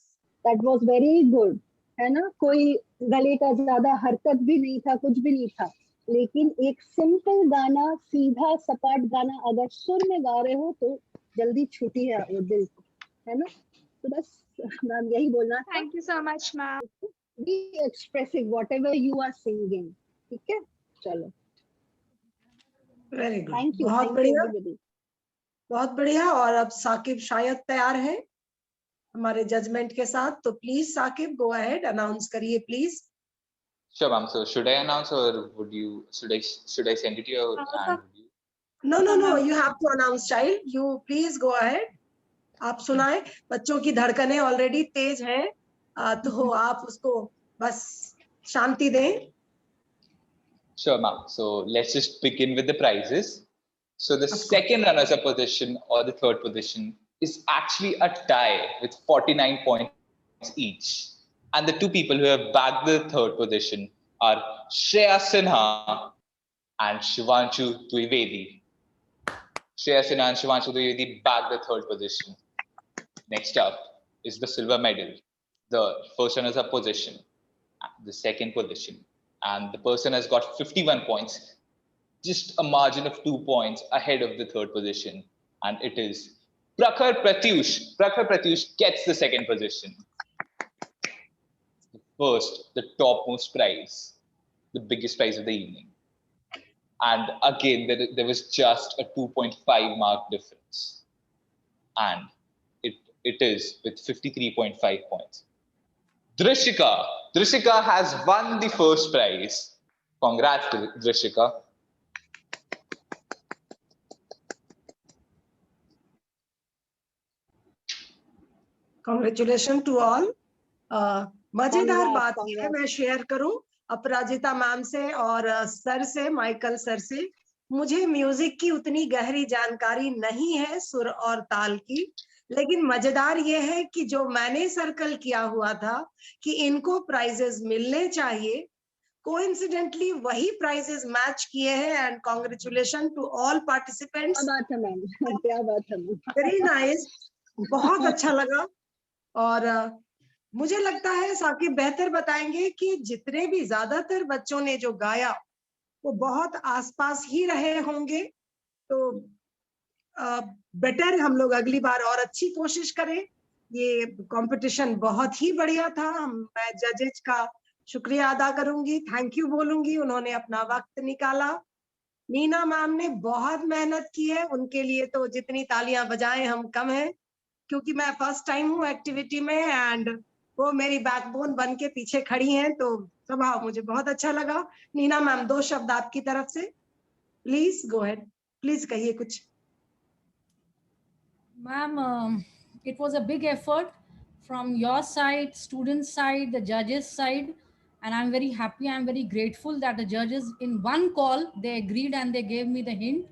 दैट वाज वेरी गुड, है ना. कोई गले का ज्यादा हरकत भी नहीं था, कुछ भी नहीं था, लेकिन एक सिंपल गाना, सीधा सपाट गाना अगर सुर में गा रहे हो तो जल्दी छूटी है वो दिल को, है ना. तो बस मैम यही बोलना. Thank you so much ma'am. Be expressive whatever you are singing. ठीक है, चलो. Very good, thank you. बहुत बढ़िया, बहुत बढ़िया. और अब साकिब शायद तैयार है हमारे जजमेंट के साथ, तो please Saqib go ahead, announce करिए please. Sure, ma'am. So should I announce or should I send it to you and No, you have to announce, child. You please go ahead. आप सुनाएं. बच्चों की धड़कनें ऑलरेडी तेज है, तो आप उसको बस शांति दें. Sure, ma'am. So let's just begin with the prizes. So the second runner-up position or the third position is actually a tie with 49 points each. And the two people who have bagged the third position are Shreya Sinha and Shivanshu Dwivedi. Shreya Sinha and Shivanshu Dwivedi bagged the third position. Next up is the silver medal. The first runner-up position, the second position, and the person has got 51 points, just a margin of 2 points ahead of the third position, and it is Prakhar Pratyush. Prakhar Pratyush gets the second position. The topmost prize, the biggest prize of the evening. And again, there was just a 2.5 mark difference, and it is with 53.5 points. Drishika has won the first prize. Congrats, Drishika. Congratulations to all. मजेदार बात है, मैं share करूं अपराजिता ma'am से और sir से, Michael sir से. मुझे म्यूजिक की उतनी गहरी जानकारी नहीं है, सुर और ताल की, लेकिन मजेदार ये है कि जो मैंने सर्कल किया हुआ था कि इनको प्राइजेस मिलने चाहिए, कोइंसिडेंटली वही प्राइजेस मैच किए हैं. And congratulation to all participants. क्या बात है. वेरी नाइस, बहुत अच्छा लगा. और मुझे लगता है साकिब बेहतर बताएंगे कि जितने भी ज्यादातर बच्चों ने जो गाया वो बहुत आसपास ही रहे होंगे, तो बेटर हम लोग अगली बार और अच्छी कोशिश करें. ये कंपटीशन बहुत ही बढ़िया था. मैं जजेज का शुक्रिया अदा करूंगी, थैंक यू बोलूंगी, उन्होंने अपना वक्त निकाला. नीना मैम ने बहुत मेहनत की है, उनके लिए तो जितनी तालियां बजाएं हम कम है, क्योंकि मैं फर्स्ट टाइम हूँ एक्टिविटी में एंड वो मेरी बैकबोन बन के पीछे खड़ी हैं, तो स्वभाव मुझे बहुत अच्छा लगा. नीना मैम, 2 शब्द आपकी तरफ से प्लीज गो अहेड. प्लीज कहिए कुछ. Ma'am, it was a big effort from your side, students' side, the judges' side, and I'm very happy, I'm very grateful that the judges in one call, they agreed and they gave me the hint.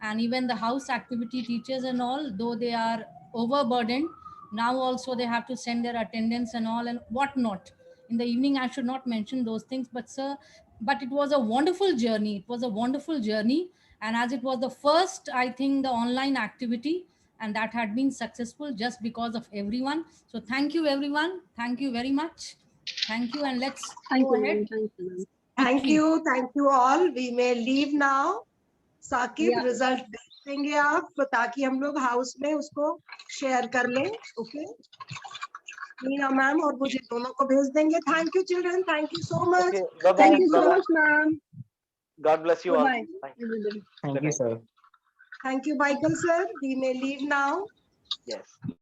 And even the house activity teachers and all, though they are overburdened, now also they have to send their attendance and all and whatnot. In the evening, I should not mention those things, but sir, but it was a wonderful journey. It was a wonderful journey. And as it was the first, I think, the online activity, and that had been successful just because of everyone. So thank you, everyone. Thank you very much. Thank you. And let's go ahead. Thank you all. We may leave now. Saqib result देंगे आप, ताकि हम लोग house में उसको share कर लें। Okay Meena ma'am और मुझे दोनों को भेज देंगे। Thank you children, thank you so much. Thank you so much, ma'am. God bless you all. Goodbye, everybody. Thank you, sir. Thank you, Michael sir. We may leave now. Yes.